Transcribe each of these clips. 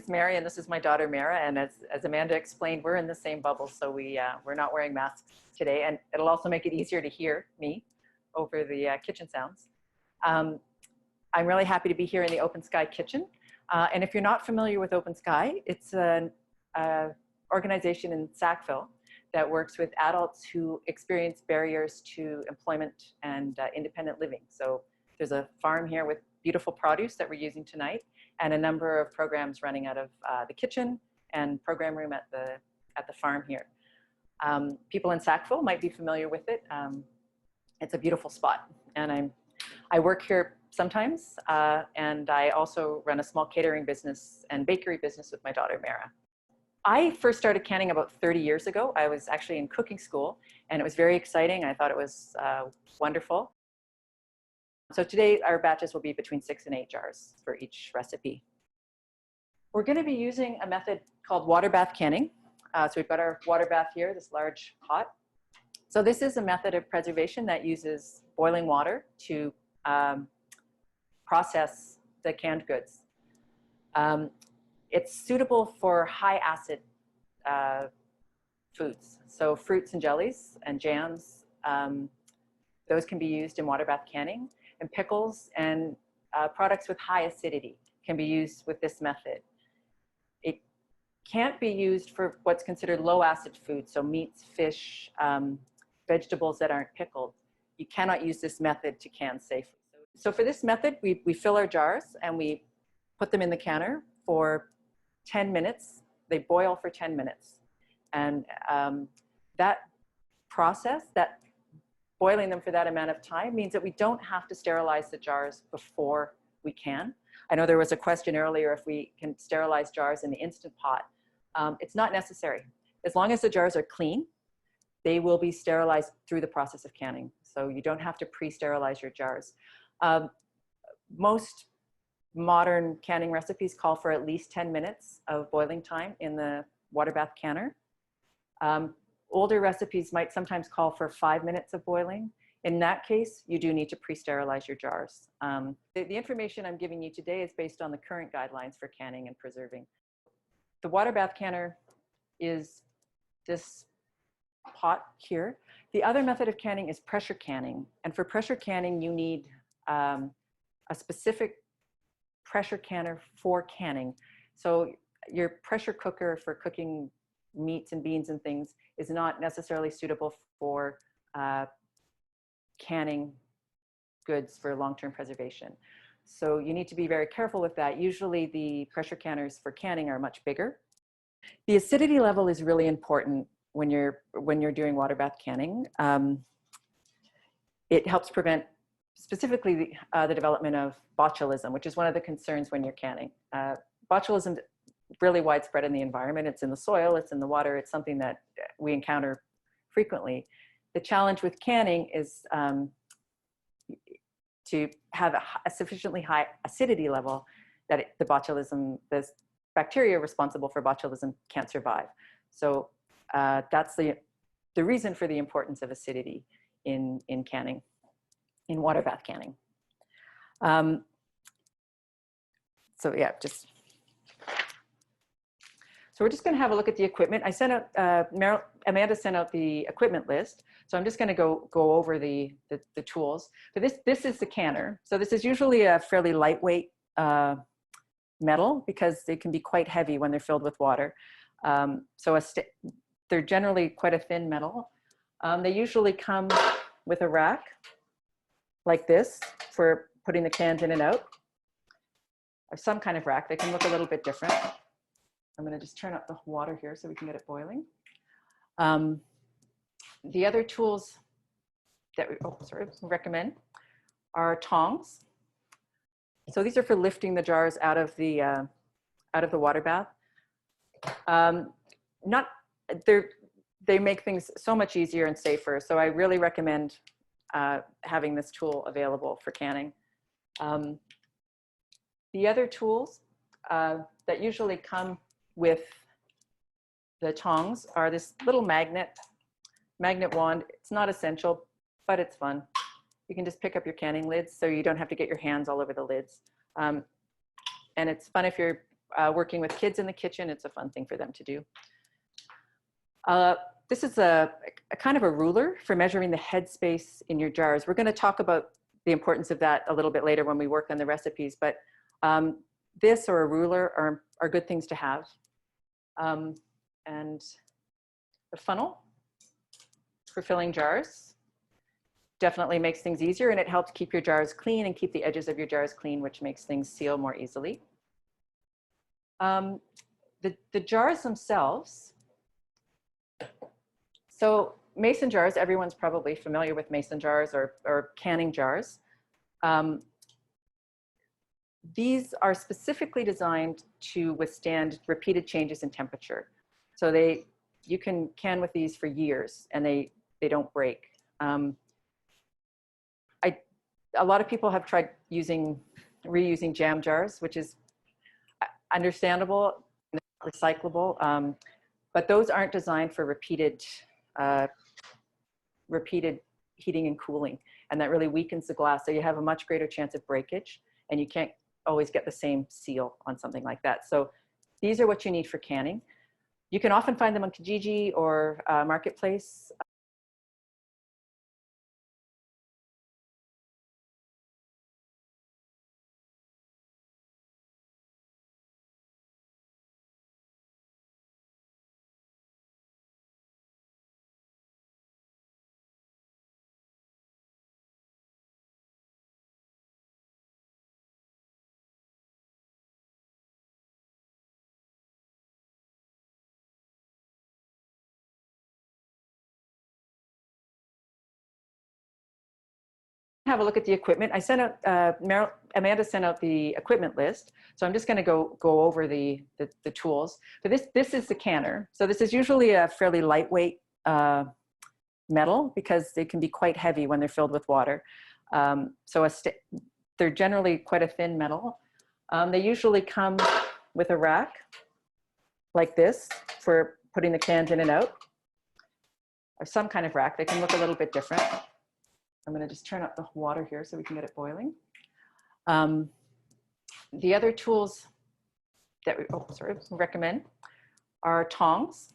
name's Mary, and this is my daughter, Mara. And as Amanda explained, we're in the same bubble, so we're not wearing masks today. And it'll also make it easier to hear me over the kitchen sounds. I'm really happy to be here in the Open Sky kitchen. And if you're not familiar with Open Sky, it's an organization in Sackville that works with adults who experience barriers to employment and independent living. So there's a farm here with beautiful produce that we're using tonight, and a number of programs running out of the kitchen and program room at the farm here. People in Sackville might be familiar with it. It's a beautiful spot, and I work here sometimes, and I also run a small catering business and bakery business with my daughter, Mara. I first started canning about 30 years ago. I was actually in cooking school, and it was very exciting. I thought it was wonderful. So today our batches will be between 6 and 8 jars for each recipe. We're going to be using a method called water bath canning. So we've got our water bath here, this large pot. So this is a method of preservation that uses boiling water to process the canned goods. It's suitable for high acid foods. So fruits and jellies and jams, those can be used in water bath canning. And pickles and products with high acidity can be used with this method. It can't be used for what's considered low acid food, so meats, fish, vegetables that aren't pickled. You cannot use this method to can safely. So for this method, we fill our jars and we put them in the canner for 10 minutes. They boil for 10 minutes. And that process, that boiling them for that amount of time, means that we don't have to sterilize the jars before we can. I know there was a question earlier if we can sterilize jars in the Instant Pot. It's not necessary. As long as the jars are clean, they will be sterilized through the process of canning. So you don't have to pre-sterilize your jars. Most modern canning recipes call for at least 10 minutes of boiling time in the water bath canner. Older recipes might sometimes call for 5 minutes of boiling. In that case, you do need to pre-sterilize your jars. The information I'm giving you today is based on the current guidelines for canning and preserving. The water bath canner is this pot here. The other method of canning is pressure canning. And for pressure canning, you need a specific pressure canner for canning. So your pressure cooker for cooking meats and beans and things is not necessarily suitable for canning goods for long-term preservation. So you need to be very careful with that. Usually the pressure canners for canning are much bigger. The acidity level is really important when you're doing water bath canning. It helps prevent specifically the development of botulism, which is one of the concerns when you're canning. Botulism really widespread in the environment. It's in the soil, it's in the water, it's something that we encounter frequently. The challenge with canning is to have a sufficiently high acidity level that the bacteria responsible for botulism can't survive. So that's the reason for the importance of acidity in canning, in water bath canning. So yeah, so we're just going to have a look at the equipment. I sent out, Amanda sent out the equipment list. So I'm just going to go over the tools. But this is the canner. So this is usually a fairly lightweight metal because they can be quite heavy when they're filled with water. So they're generally quite a thin metal. They usually come with a rack like this for putting the cans in and out, or some kind of rack. They can look a little bit different. I'm going to just turn up the water here so we can get it boiling. The other tools that we recommend are tongs. So these are for lifting the jars out of the water bath. They make things so much easier and safer. So I really recommend having this tool available for canning. The other tools that usually come with the tongs are this little magnet wand. It's not essential, but it's fun. You can just pick up your canning lids so you don't have to get your hands all over the lids. And it's fun if you're working with kids in the kitchen, it's a fun thing for them to do. This is a kind of a ruler for measuring the headspace in your jars. We're going to talk about the importance of that a little bit later when we work on the recipes, but this or a ruler are good things to have. And the funnel for filling jars definitely makes things easier, and it helps keep your jars clean and keep the edges of your jars clean, which makes things seal more easily. The jars themselves, so mason jars, everyone's probably familiar with mason jars or canning jars. These are specifically designed to withstand repeated changes in temperature. So you can can with these for years and they don't break. A lot of people have tried reusing jam jars, which is understandable, recyclable, but those aren't designed for repeated heating and cooling, and that really weakens the glass. So you have a much greater chance of breakage, and you can't always get the same seal on something like that. So these are what you need for canning. You can often find them on Kijiji or Marketplace. Have a look at the equipment. I sent out, Amanda sent out the equipment list. So I'm just going to go over the tools. So this is the canner. So this is usually a fairly lightweight metal because they can be quite heavy when they're filled with water. So they're generally quite a thin metal. They usually come with a rack like this for putting the cans in and out, or some kind of rack. They can look a little bit different. I'm going to just turn up the water here so we can get it boiling. The other tools that we recommend are tongs.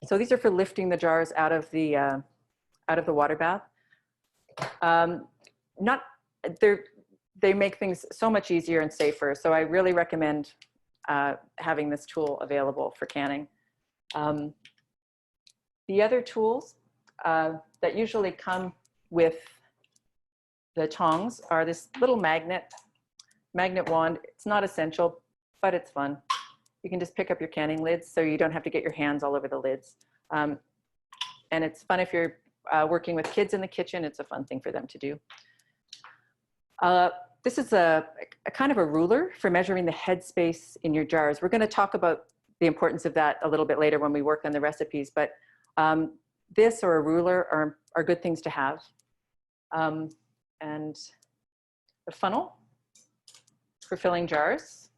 So these are for lifting the jars out of the water bath. They make things so much easier and safer. So I really recommend having this tool available for canning. The other tools that usually come with the tongs are this little magnet wand. It's not essential, but it's fun. You can just pick up your canning lids so you don't have to get your hands all over the lids. And it's fun if you're working with kids in the kitchen. It's a fun thing for them to do. This is a kind of a ruler for measuring the headspace in your jars. We're going to talk about the importance of that a little bit later when we work on the recipes, but this or a ruler are good things to have. And the funnel for filling jars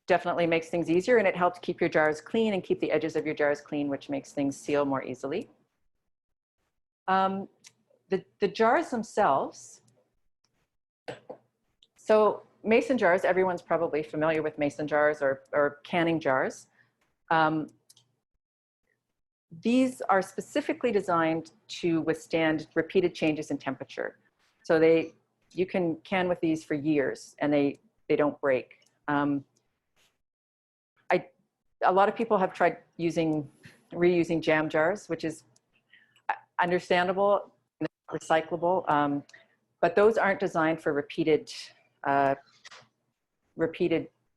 definitely makes things easier, and it helps keep your jars clean and keep the edges of your jars clean, which makes things seal more easily. The jars themselves, so mason jars, everyone's probably familiar with mason jars or canning jars. These are specifically designed to withstand repeated changes in temperature. So you can can with these for years and they don't break. A lot of people have tried reusing jam jars, which is understandable, recyclable, but those aren't designed for repeated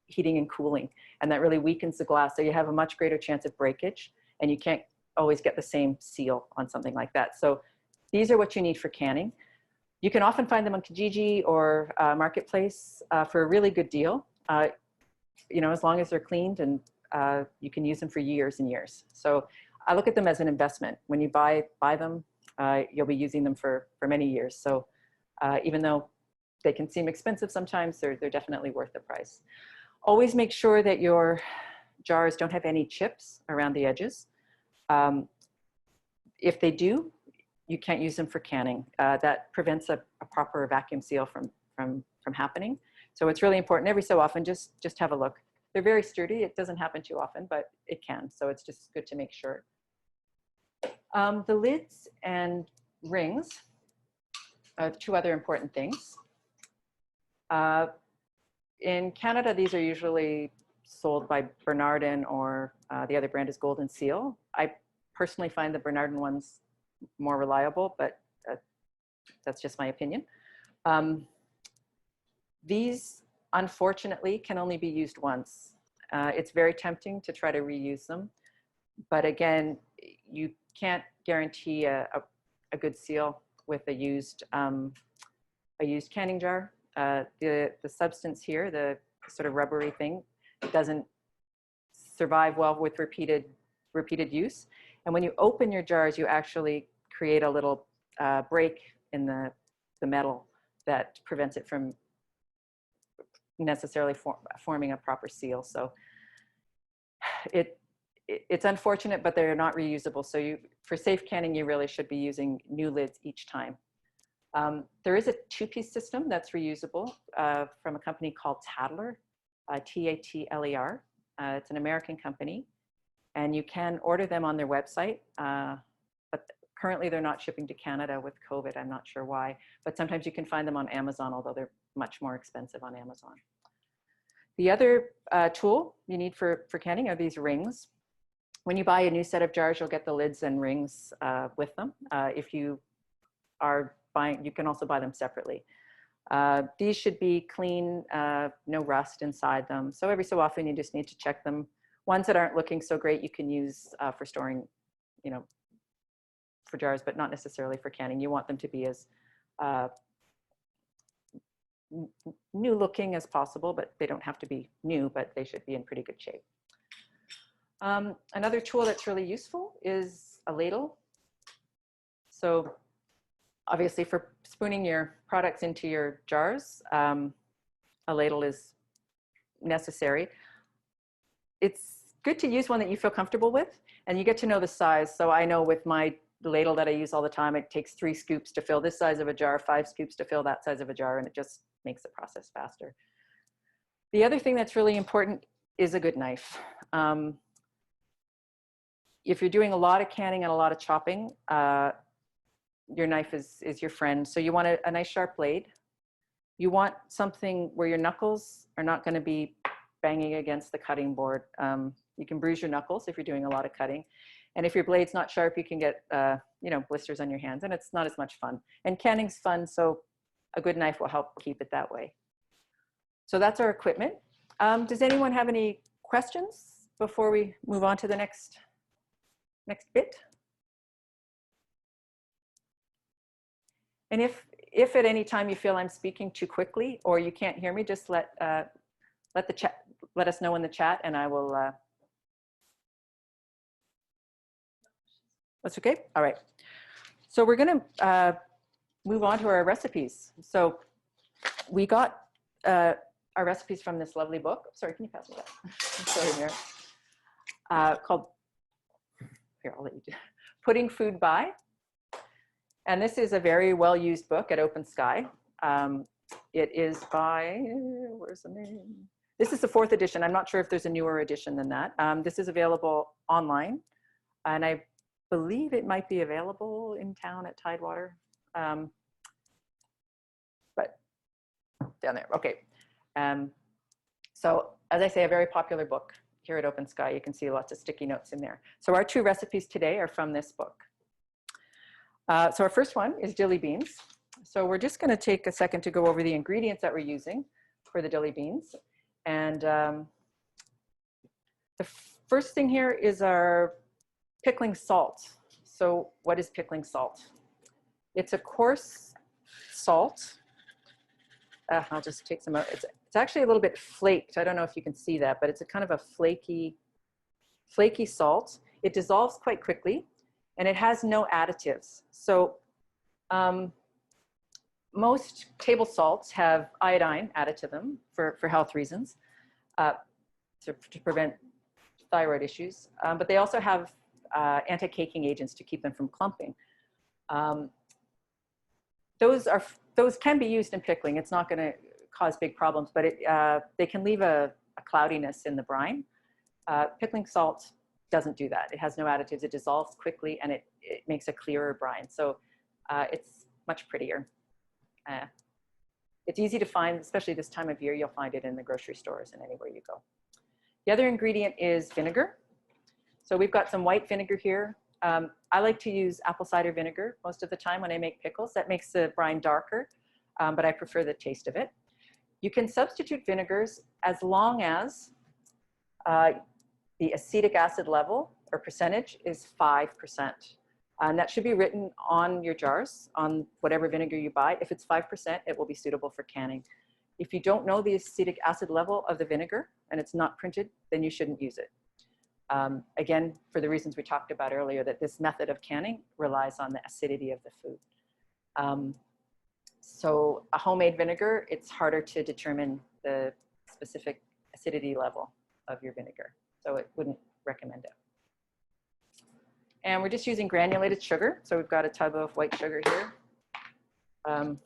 heating and cooling, and that really weakens the glass. So you have a much greater chance of breakage, and you can't always get the same seal on something like that. So these are what you need for canning. You can often find them on Kijiji or Marketplace for a really good deal. You know, as long as they're cleaned, and you can use them for years and years. So I look at them as an investment. When you buy them, you'll be using them for many years. So even though they can seem expensive sometimes, they're definitely worth the price. Always make sure that your jars don't have any chips around the edges. If they do, you can't use them for canning. That prevents a proper vacuum seal from happening. So it's really important every so often, just have a look. They're very sturdy. It doesn't happen too often, but it can. So it's just good to make sure. The lids and rings are two other important things. In Canada, these are usually sold by Bernardin, or the other brand is Golden Seal. I personally find the Bernardin ones more reliable, but that's just my opinion. These, unfortunately, can only be used once. It's very tempting to try to reuse them, but again, you can't guarantee a good seal with a used canning jar. The substance here, the sort of rubbery thing, doesn't survive well with repeated use. And when you open your jars, you actually create a little break in the metal that prevents it from necessarily forming a proper seal. So it's unfortunate, but they're not reusable. So for safe canning, you really should be using new lids each time. There is a two-piece system that's reusable from a company called Tatler, T-A-T-L-E-R. It's an American company, and you can order them on their website, but currently they're not shipping to Canada with COVID. I'm not sure why, but sometimes you can find them on Amazon, although they're much more expensive on Amazon. The other tool you need for canning are these rings. When you buy a new set of jars, you'll get the lids and rings with them. If you are buying, you can also buy them separately. These should be clean, no rust inside them. So every so often you just need to check them. Ones that aren't looking so great you can use for storing, for jars, but not necessarily for canning. You want them to be as new looking as possible, but they don't have to be new, but they should be in pretty good shape. Another tool that's really useful is a ladle. So obviously for spooning your products into your jars, a ladle is necessary. It's good to use one that you feel comfortable with, and you get to know the size. So I know with my ladle that I use all the time, it takes 3 scoops to fill this size of a jar, 5 scoops to fill that size of a jar, and it just makes the process faster. The other thing that's really important is a good knife. If you're doing a lot of canning and a lot of chopping, your knife is your friend. So you want a nice sharp blade. You want something where your knuckles are not going to be banging against the cutting board. You can bruise your knuckles if you're doing a lot of cutting. And if your blade's not sharp, you can get blisters on your hands, and it's not as much fun. And canning's fun, so a good knife will help keep it that way. So that's our equipment. Does anyone have any questions before we move on to the next bit? And if at any time you feel I'm speaking too quickly or you can't hear me, just let us know in the chat, and I will. That's okay. All right. So we're going to move on to our recipes. So we got our recipes from this lovely book. Sorry, can you pass me that? Sorry, Mary. Called, here, I'll let you do. Putting Food By. And this is a very well-used book at Open Sky. It is by, where's the name? This is the 4th edition. I'm not sure if there's a newer edition than that. This is available online, and I believe it might be available in town at Tidewater. But down there, okay. So as I say, a very popular book here at Open Sky. You can see lots of sticky notes in there. So our 2 recipes today are from this book. So our first one is Dilly Beans. So we're just going to take a second to go over the ingredients that we're using for the Dilly Beans. And the first thing here is our pickling salt. So what is pickling salt? It's a coarse salt. I'll just take some out. It's actually a little bit flaked. I don't know if you can see that, but it's a kind of a flaky salt. It dissolves quite quickly, and it has no additives. So most table salts have iodine added to them for health reasons, to prevent thyroid issues, but they also have anti-caking agents to keep them from clumping. Those can be used in pickling. It's not going to cause big problems, but they can leave a cloudiness in the brine. Pickling salt doesn't do that. It has no additives. It dissolves quickly, and it makes a clearer brine. So it's much prettier. It's easy to find, especially this time of year. You'll find it in the grocery stores and anywhere you go. The other ingredient is vinegar. So we've got some white vinegar here. I like to use apple cider vinegar most of the time when I make pickles. That makes the brine darker, but I prefer the taste of it. You can substitute vinegars as long as the acetic acid level or percentage is 5%. And that should be written on your jars, on whatever vinegar you buy. If it's 5%, it will be suitable for canning. If you don't know the acetic acid level of the vinegar and it's not printed, then you shouldn't use it. Again, for the reasons we talked about earlier, that this method of canning relies on the acidity of the food. So a homemade vinegar, it's harder to determine the specific acidity level of your vinegar. So it wouldn't recommend it. And we're just using granulated sugar. So we've got a tub of white sugar here. Well,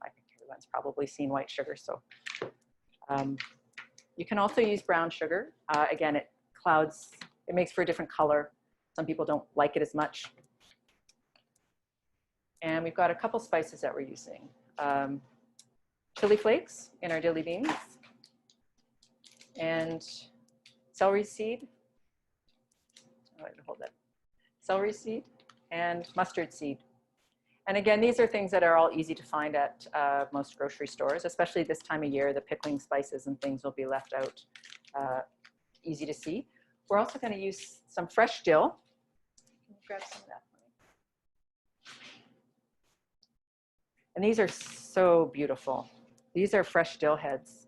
I think everyone's probably seen white sugar. So you can also use brown sugar. Again, it clouds, it makes for a different color. Some people don't like it as much. And we've got a couple spices that we're using. Chili flakes in our dilly beans. And celery seed. Oh, hold that. Celery seed and mustard seed. And again, these are things that are all easy to find at most grocery stores, especially this time of year. The pickling spices and things will be left out, easy to see. We're also going to use some fresh dill. Can you grab some of that for me? And these are so beautiful. These are fresh dill heads.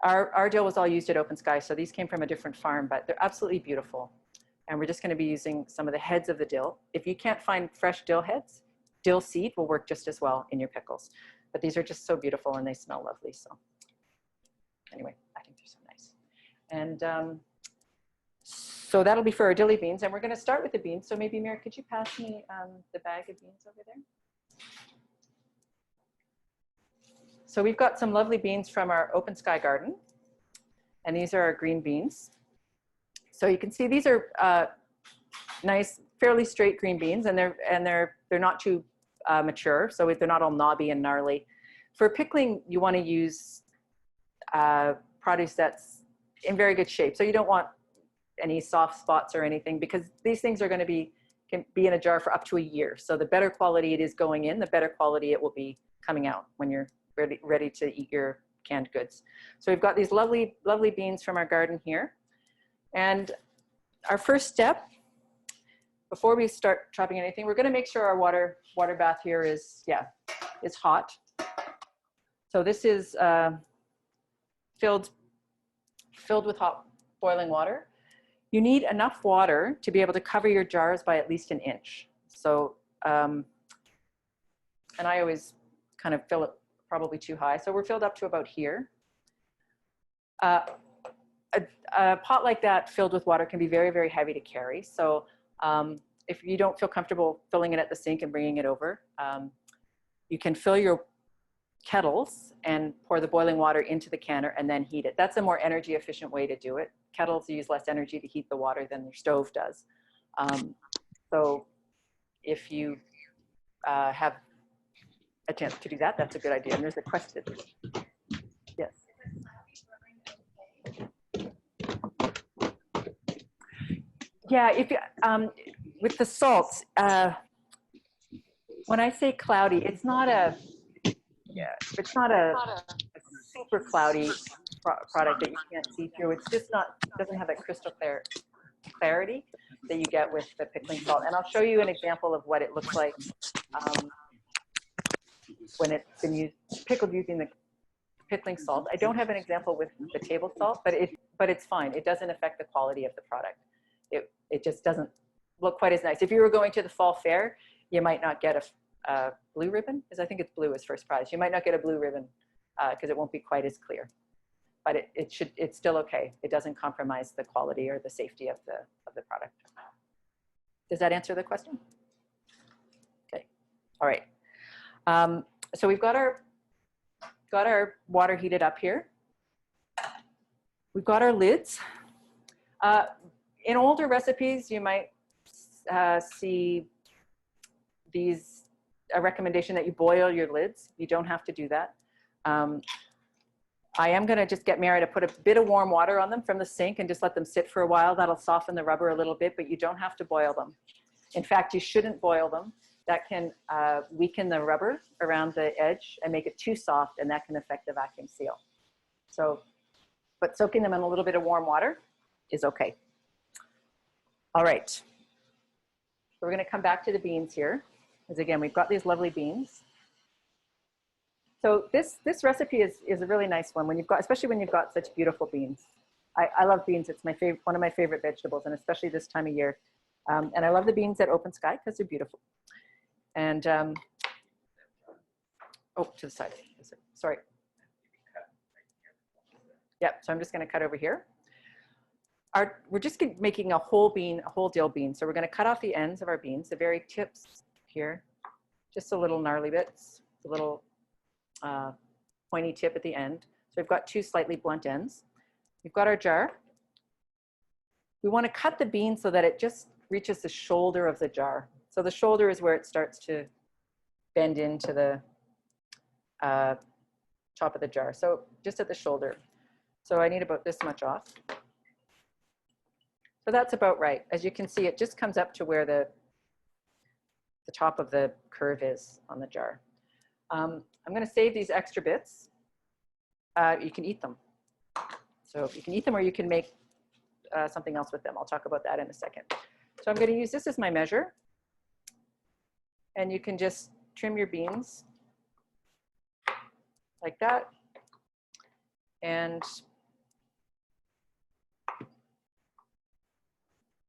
Our dill was all used at Open Sky, so these came from a different farm, but they're absolutely beautiful. And we're just going to be using some of the heads of the dill. If you can't find fresh dill heads, dill seed will work just as well in your pickles. But these are just so beautiful and they smell lovely. So anyway, I think they're so nice. And so that'll be for our dilly beans. And we're going to start with the beans. So maybe, Mary, could you pass me the bag of beans over there? So we've got some lovely beans from our Open Sky garden. And these are our green beans. So you can see these are nice, fairly straight green beans, and they're not too mature, so they're not all knobby and gnarly. For pickling, you want to use produce that's in very good shape. So you don't want any soft spots or anything, because these things are going to can be in a jar for up to a year. So the better quality it is going in, the better quality it will be coming out when you're ready to eat your canned goods. So we've got these lovely, lovely beans from our garden here. And our first step, before we start chopping anything, we're going to make sure our water bath here is hot. So this is filled with hot boiling water. You need enough water to be able to cover your jars by at least 1 inch. So, and I always kind of fill it probably too high. So we're filled up to about here. A pot like that filled with water can be very, very heavy to carry. So if you don't feel comfortable filling it at the sink and bringing it over, you can fill your kettles and pour the boiling water into the canner and then heat it. That's a more energy efficient way to do it. Kettles use less energy to heat the water than your stove does. So if you have a chance to do that, that's a good idea. And there's a question. Yes. Yeah, if you, with the salts, when I say cloudy, it's not a super cloudy product that you can't see through. It's just doesn't have that crystal clarity that you get with the pickling salt. And I'll show you an example of what it looks like when it's been pickled using the pickling salt. I don't have an example with the table salt, but it's fine. It doesn't affect the quality of the product. It just doesn't look quite as nice. If you were going to the fall fair, you might not get a blue ribbon, because I think it's blue as first prize. You might not get a blue ribbon because it won't be quite as clear, but it's still okay. It doesn't compromise the quality or the safety of the product. Does that answer the question? Okay, all right. So we've got our water heated up here. We've got our lids. In older recipes, you might see a recommendation that you boil your lids. You don't have to do that. I am gonna just get Mary to put a bit of warm water on them from the sink and just let them sit for a while. That'll soften the rubber a little bit, but you don't have to boil them. In fact, you shouldn't boil them. That can weaken the rubber around the edge and make it too soft, and that can affect the vacuum seal. So, but soaking them in a little bit of warm water is okay. All right. So we're gonna come back to the beans here. Because again, we've got these lovely beans. So this recipe is a really nice one when you've got, especially when you've got such beautiful beans. I love beans. It's my favorite, one of my favorite vegetables, and especially this time of year. And I love the beans at Open Sky because they're beautiful. And oh, to the side. Sorry. Yep. So I'm just going to cut over here. We're just making a whole bean, a whole dill bean. So we're going to cut off the ends of our beans, the very tips here, just a little gnarly bits, a little pointy tip at the end. So we've got two slightly blunt ends. We've got our jar. We want to cut the bean so that it just reaches the shoulder of the jar. So the shoulder is where it starts to bend into the top of the jar. So just at the shoulder. So I need about this much off. So that's about right. As you can see, it just comes up to where the top of the curve is on the jar. I'm going to save these extra bits. You can eat them. So you can eat them or you can make something else with them. I'll talk about that in a second. So I'm going to use this as my measure. And you can just trim your beans like that. And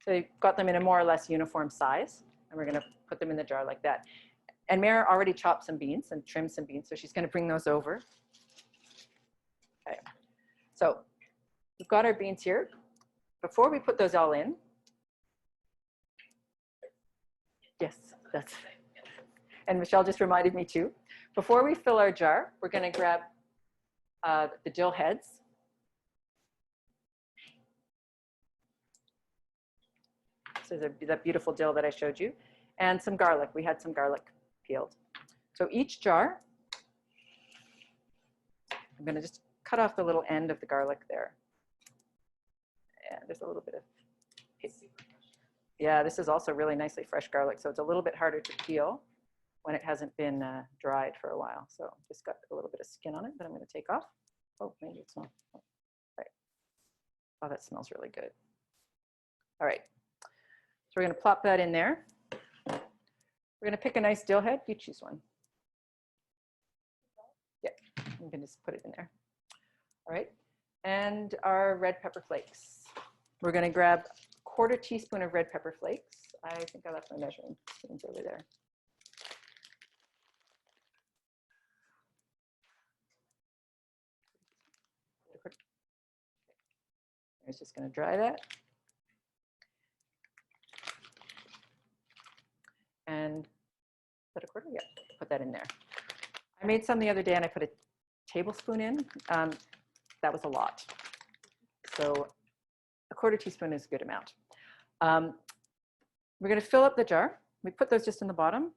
so you've got them in a more or less uniform size. And we're going to put them in the jar like that. And Mary already chopped some beans and trimmed some beans, so she's going to bring those over. Okay. So we've got our beans here. Before we put those all in, yes, that's, and Michelle just reminded me too. Before we fill our jar, we're going to grab the dill heads. So that beautiful dill that I showed you, and some garlic. We had some garlic peeled. So each jar, I'm going to just cut off the little end of the garlic there. And there's a little bit of, yeah, this is also really nicely fresh garlic, so it's a little bit harder to peel when it hasn't been dried for a while. So just got a little bit of skin on it that I'm going to take off. Oh, maybe it's not. Oh, right. Oh, that smells really good. All right. So we're going to plop that in there. We're going to pick a nice dill head. You choose one. Yeah, I'm going to just put it in there. All right. And our red pepper flakes. We're going to grab a 1/4 teaspoon of red pepper flakes. I think I left my measuring spoons over there. I was just going to dry that. And put a 1/4, yeah, put that in there. I made some the other day and I put a tablespoon in. That was a lot. So a 1/4 teaspoon is a good amount. We're going to fill up the jar. We put those just in the bottom.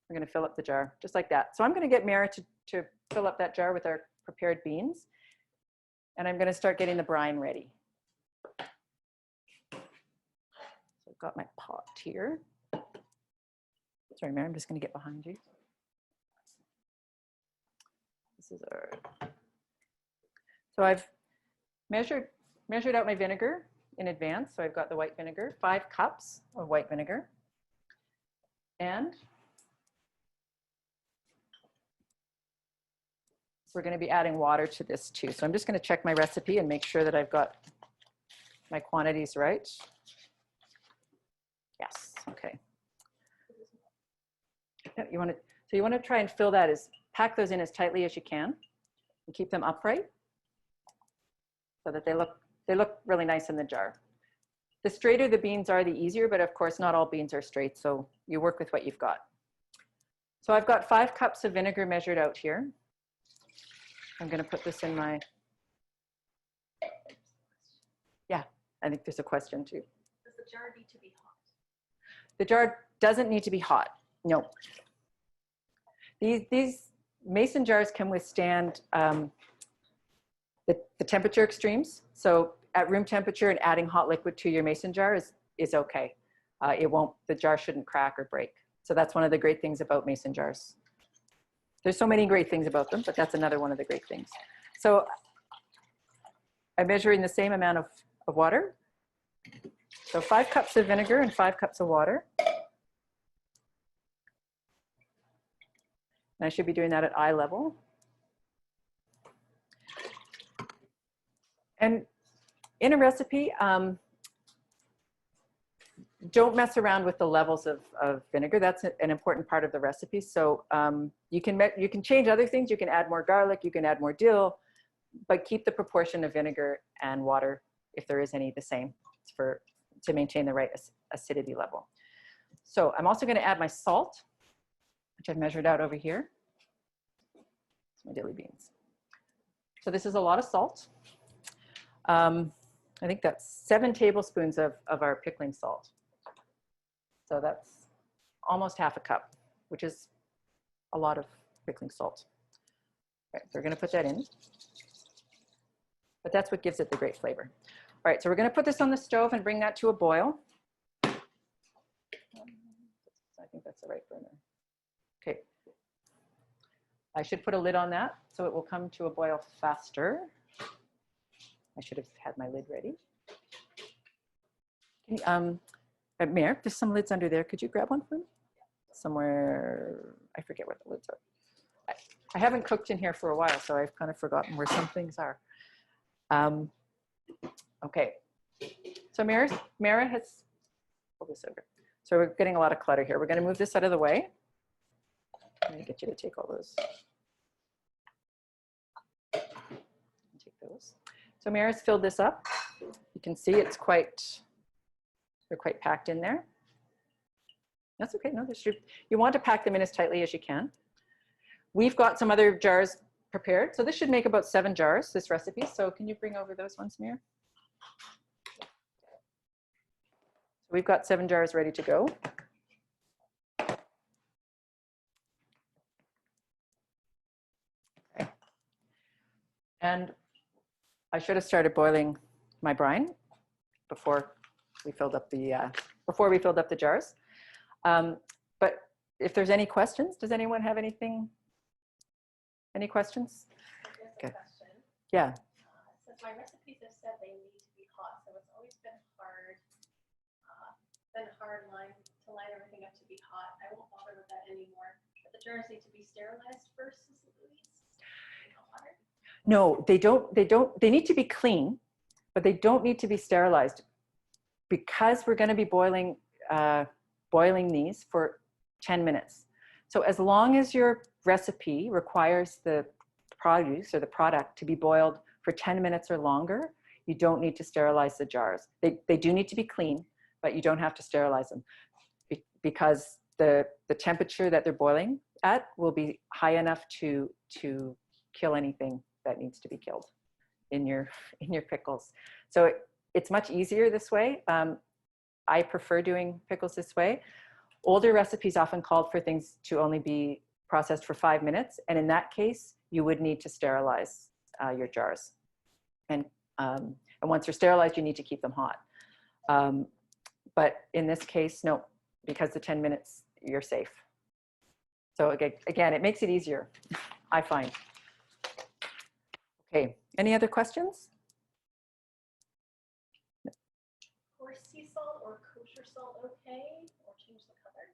We're going to fill up the jar just like that. So I'm going to get Mary to fill up that jar with our prepared beans. And I'm going to start getting the brine ready. So I've got my pot here. Sorry, Mary, I'm just going to get behind you. This is our. So I've measured out my vinegar in advance. So I've got the white vinegar, 5 cups of white vinegar. And we're going to be adding water to this too. So I'm just going to check my recipe and make sure that I've got my quantities right. Yes, okay. You want to try and fill that pack those in as tightly as you can and keep them upright so that they look really nice in the jar. The straighter the beans are, the easier, but of course not all beans are straight, so you work with what you've got. So I've got 5 cups of vinegar measured out here. I'm going to put this in my, yeah, I think there's a question too. Does the jar need to be hot? The jar doesn't need to be hot. No. These mason jars can withstand the temperature extremes. So at room temperature and adding hot liquid to your mason jar is okay. The jar shouldn't crack or break. So that's one of the great things about mason jars. There's so many great things about them, but that's another one of the great things. So I'm measuring the same amount of water. So 5 cups of vinegar and 5 cups of water. And I should be doing that at eye level. And in a recipe, don't mess around with the levels of vinegar. That's an important part of the recipe. So you can change other things. You can add more garlic, you can add more dill, but keep the proportion of vinegar and water, if there is any, the same to maintain the right acidity level. So I'm also going to add my salt, which I've measured out over here. It's my dilly beans. So this is a lot of salt. I think that's 7 tablespoons of our pickling salt. So that's almost half a cup, which is a lot of pickling salt. Okay, so we're going to put that in. But that's what gives it the great flavor. All right, so we're going to put this on the stove and bring that to a boil. I think that's the right burner. Okay. I should put a lid on that so it will come to a boil faster. I should have had my lid ready. Mare, there's some lids under there. Could you grab one for me? Somewhere, I forget where the lids are. I haven't cooked in here for a while, so I've kind of forgotten where some things are. Okay, so Mara has, pull this over. So we're getting a lot of clutter here. We're going to move this out of the way. I'm going to get you to take all those. Take those. So Mara's filled this up. You can see it's they're quite packed in there. That's okay. No, you want to pack them in as tightly as you can. We've got some other jars prepared. So this should make about 7 jars, this recipe. So can you bring over those ones, Mira? We've got 7 jars ready to go. Okay. And I should have started boiling my brine before we filled up the jars. But if there's any questions, does anyone have anything? Any questions? There's a Okay. question. Yeah. Since my recipes have said they need to be hot, so it's always been hard to line everything up to be hot. I won't bother with that anymore. But the jars need to be sterilized first, is it Louise? Water? No, they don't. They need to be clean, but they don't need to be sterilized because we're going to be boiling these for 10 minutes. So as long as your recipe requires the produce or the product to be boiled for 10 minutes or longer, you don't need to sterilize the jars. They do need to be clean, but you don't have to sterilize them because the temperature that they're boiling at will be high enough to kill anything that needs to be killed in your pickles. So it's much easier this way. I prefer doing pickles this way. Older recipes often called for things to only be processed for 5 minutes. And in that case, you would need to sterilize your jars. And once they're sterilized, you need to keep them hot. But in this case, no, because the 10 minutes, you're safe. So again, it makes it easier, I find. Okay, any other questions? Coarse sea salt or kosher salt okay? Or change the color?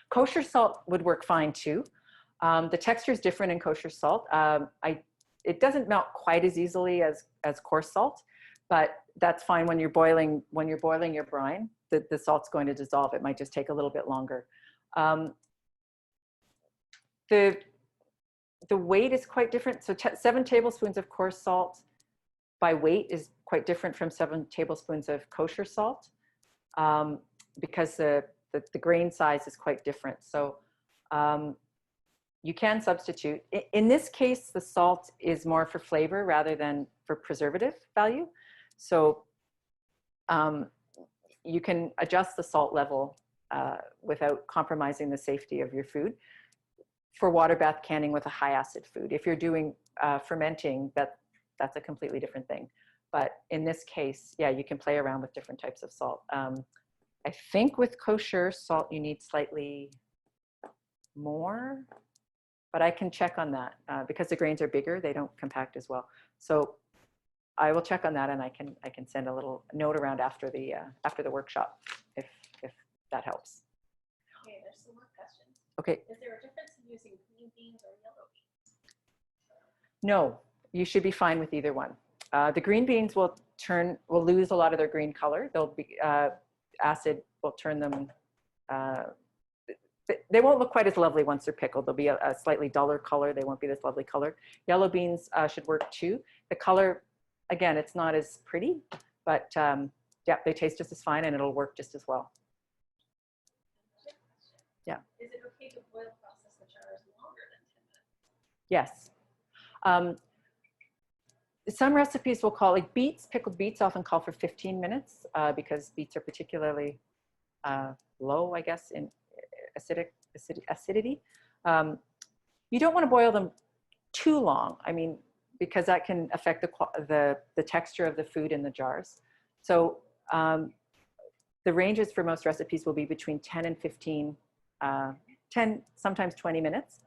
Kosher salt would work fine too. The texture is different in kosher salt. It doesn't melt quite as easily as coarse salt, but that's fine when you're boiling your brine. The salt's going to dissolve. It might just take a little bit longer. The weight is quite different. So 7 tablespoons of coarse salt by weight is quite different from 7 tablespoons of kosher salt because the grain size is quite different. So you can substitute. In this case, the salt is more for flavor rather than for preservative value. So you can adjust the salt level without compromising the safety of your food. For water bath canning with a high acid food, if you're doing fermenting, that's a completely different thing. But in this case, yeah, you can play around with different types of salt. I think with kosher salt, you need slightly more, but I can check on that because the grains are bigger, they don't compact as well. So I will check on that, and I can send a little note around after the workshop if that helps. Okay, there's some more questions. Okay. Is there a difference in using green beans or yellow beans? No, you should be fine with either one. The green beans will lose a lot of their green color. They'll be acid will turn them. They won't look quite as lovely once they're pickled. They'll be a slightly duller color. They won't be this lovely color. Yellow beans should work too. The color, again, it's not as pretty, but yeah, they taste just as fine and it'll work just as well. Yeah. Is it okay to boil process the jars longer than 10 minutes? Yes. Some recipes will call, like beets, pickled beets often call for 15 minutes because beets are particularly low, I guess, in acidity. You don't want to boil them too long. I mean, because that can affect the texture of the food in the jars. So the ranges for most recipes will be between 10 and 15, 10, sometimes 20 minutes.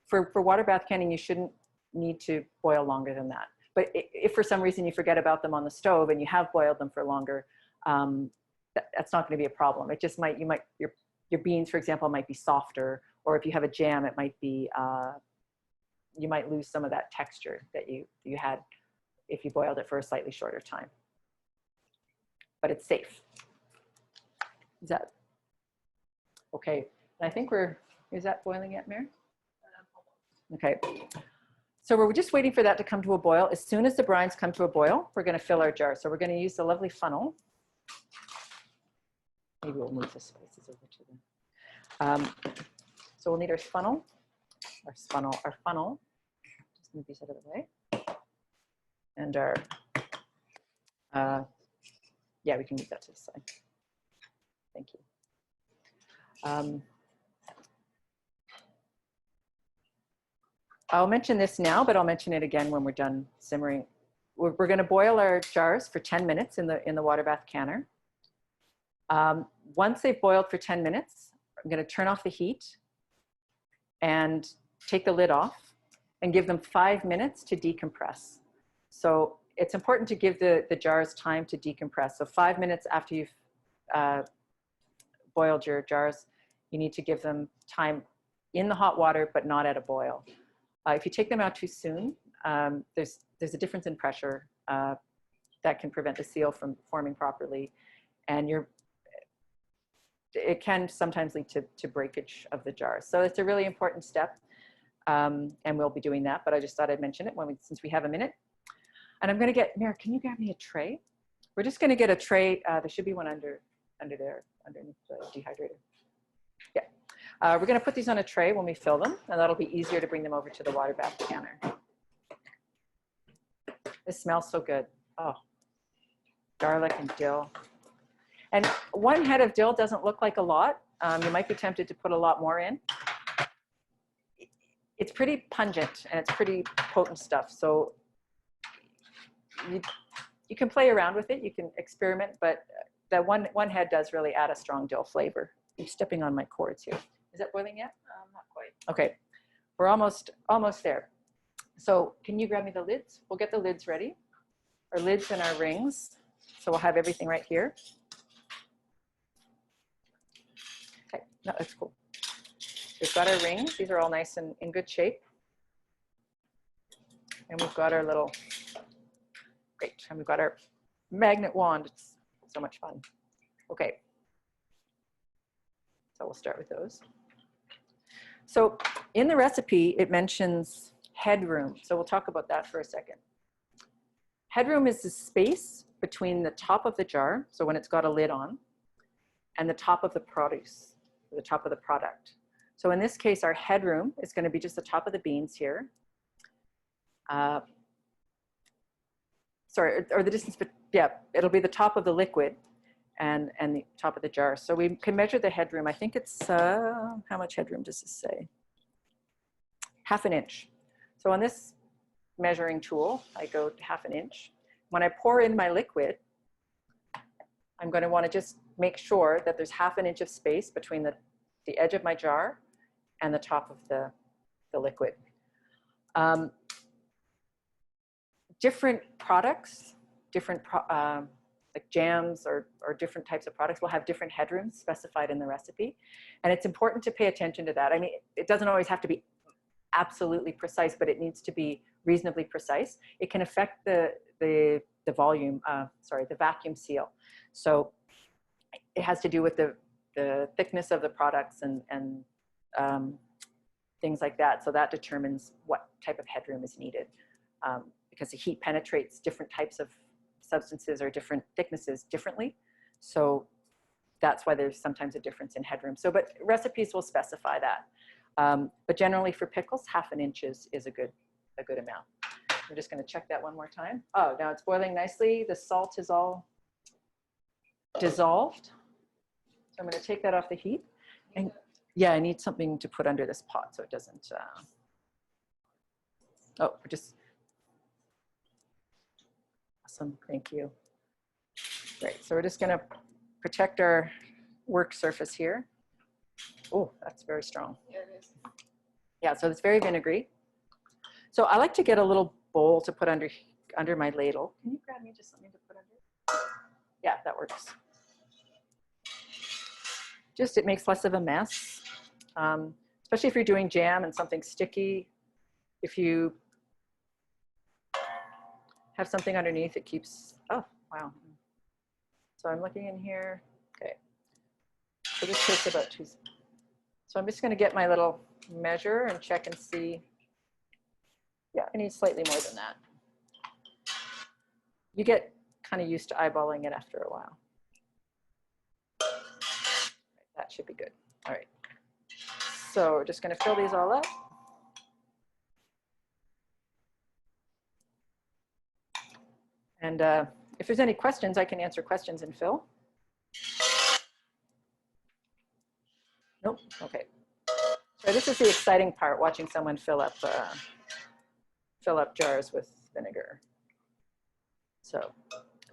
For water bath canning, you shouldn't need to boil longer than that. But if for some reason you forget about them on the stove and you have boiled them for longer, that's not going to be a problem. It just might, your beans, for example, might be softer, or if you have a jam, it might be, you might lose some of that texture that you had if you boiled it for a slightly shorter time. But it's safe. Is that okay? And I think is that boiling yet, Mary? Okay. So we're just waiting for that to come to a boil. As soon as the brines come to a boil, we're going to fill our jar. So we're going to use the lovely funnel. Maybe we'll move the spices over to them. So we'll need our funnel. Just move these out of the way. And our, yeah, we can move that to the side. Thank you. I'll mention this now, but I'll mention it again when we're done simmering. We're going to boil our jars for 10 minutes in the water bath canner. Once they've boiled for 10 minutes, I'm going to turn off the heat and take the lid off and give them 5 minutes to decompress. So it's important to give the jars time to decompress. So 5 minutes after you've boiled your jars, you need to give them time in the hot water, but not at a boil. If you take them out too soon, there's a difference in pressure that can prevent the seal from forming properly, and it can sometimes lead to breakage of the jar. So it's a really important step, and we'll be doing that. But I just thought I'd mention it since we have a minute. And I'm going to get Mary. Can you grab me a tray? We're just going to get a tray. There should be one under there, underneath the dehydrator. Yeah. We're going to put these on a tray when we fill them, and that'll be easier to bring them over to the water bath canner. This smells so good. Oh, garlic and dill. And one head of dill doesn't look like a lot. You might be tempted to put a lot more in. It's pretty pungent and it's pretty potent stuff. So you can play around with it. You can experiment, but that one head does really add a strong dill flavor. I'm stepping on my cords here. Is that boiling yet? Not quite. Okay, we're almost there. So can you grab me the lids? We'll get the lids ready. Our lids and our rings. So we'll have everything right here. Okay, no, that's cool. We've got our rings. These are all nice and in good shape. And we've got our little, great. And we've got our magnet wand. It's so much fun. Okay. So we'll start with those. So in the recipe, it mentions headroom. So we'll talk about that for a second. Headroom is the space between the top of the jar, so when it's got a lid on, and the top of the produce, or the top of the product. So in this case, our headroom is going to be just the top of the beans here. Sorry, or the distance, but yeah, it'll be the top of the liquid and the top of the jar. So we can measure the headroom. I think it's, how much headroom does this say? 1/2 inch. So on this measuring tool, I go to 1/2 inch. When I pour in my liquid, I'm going to want to just make sure that there's 1/2 inch of space between the edge of my jar and the top of the liquid. Different products, different like jams or different types of products will have different headrooms specified in the recipe. And it's important to pay attention to that. I mean, it doesn't always have to be absolutely precise, but it needs to be reasonably precise. It can affect the volume, the vacuum seal. So it has to do with the thickness of the products and things like that. So that determines what type of headroom is needed. Because the heat penetrates different types of substances or different thicknesses differently. So that's why there's sometimes a difference in headroom. So, but recipes will specify that. But generally for pickles, 1/2 inch is a good amount. I'm just going to check that one more time. Oh, now it's boiling nicely. The salt is all dissolved. So I'm going to take that off the heat. And yeah, I need something to put under this pot so it doesn't, oh, just, awesome, thank you. Great, so we're just gonna protect our work surface here. Oh, that's very strong. There it is. Yeah, so it's very vinegary. So I like to get a little bowl to put under my ladle. Can you grab me just something to put under? Yeah, that works. Just, it makes less of a mess, especially if you're doing jam and something sticky. If you have something underneath, it keeps, oh, wow. So I'm looking in here, okay. So this takes about 2. So I'm just gonna get my little measure and check and see. Yeah, I need slightly more than that. You get kind of used to eyeballing it after a while. That should be good. All right. So we're just going to fill these all up. And if there's any questions, I can answer questions and fill. Nope. Okay. So this is the exciting part, watching someone fill up jars with vinegar. So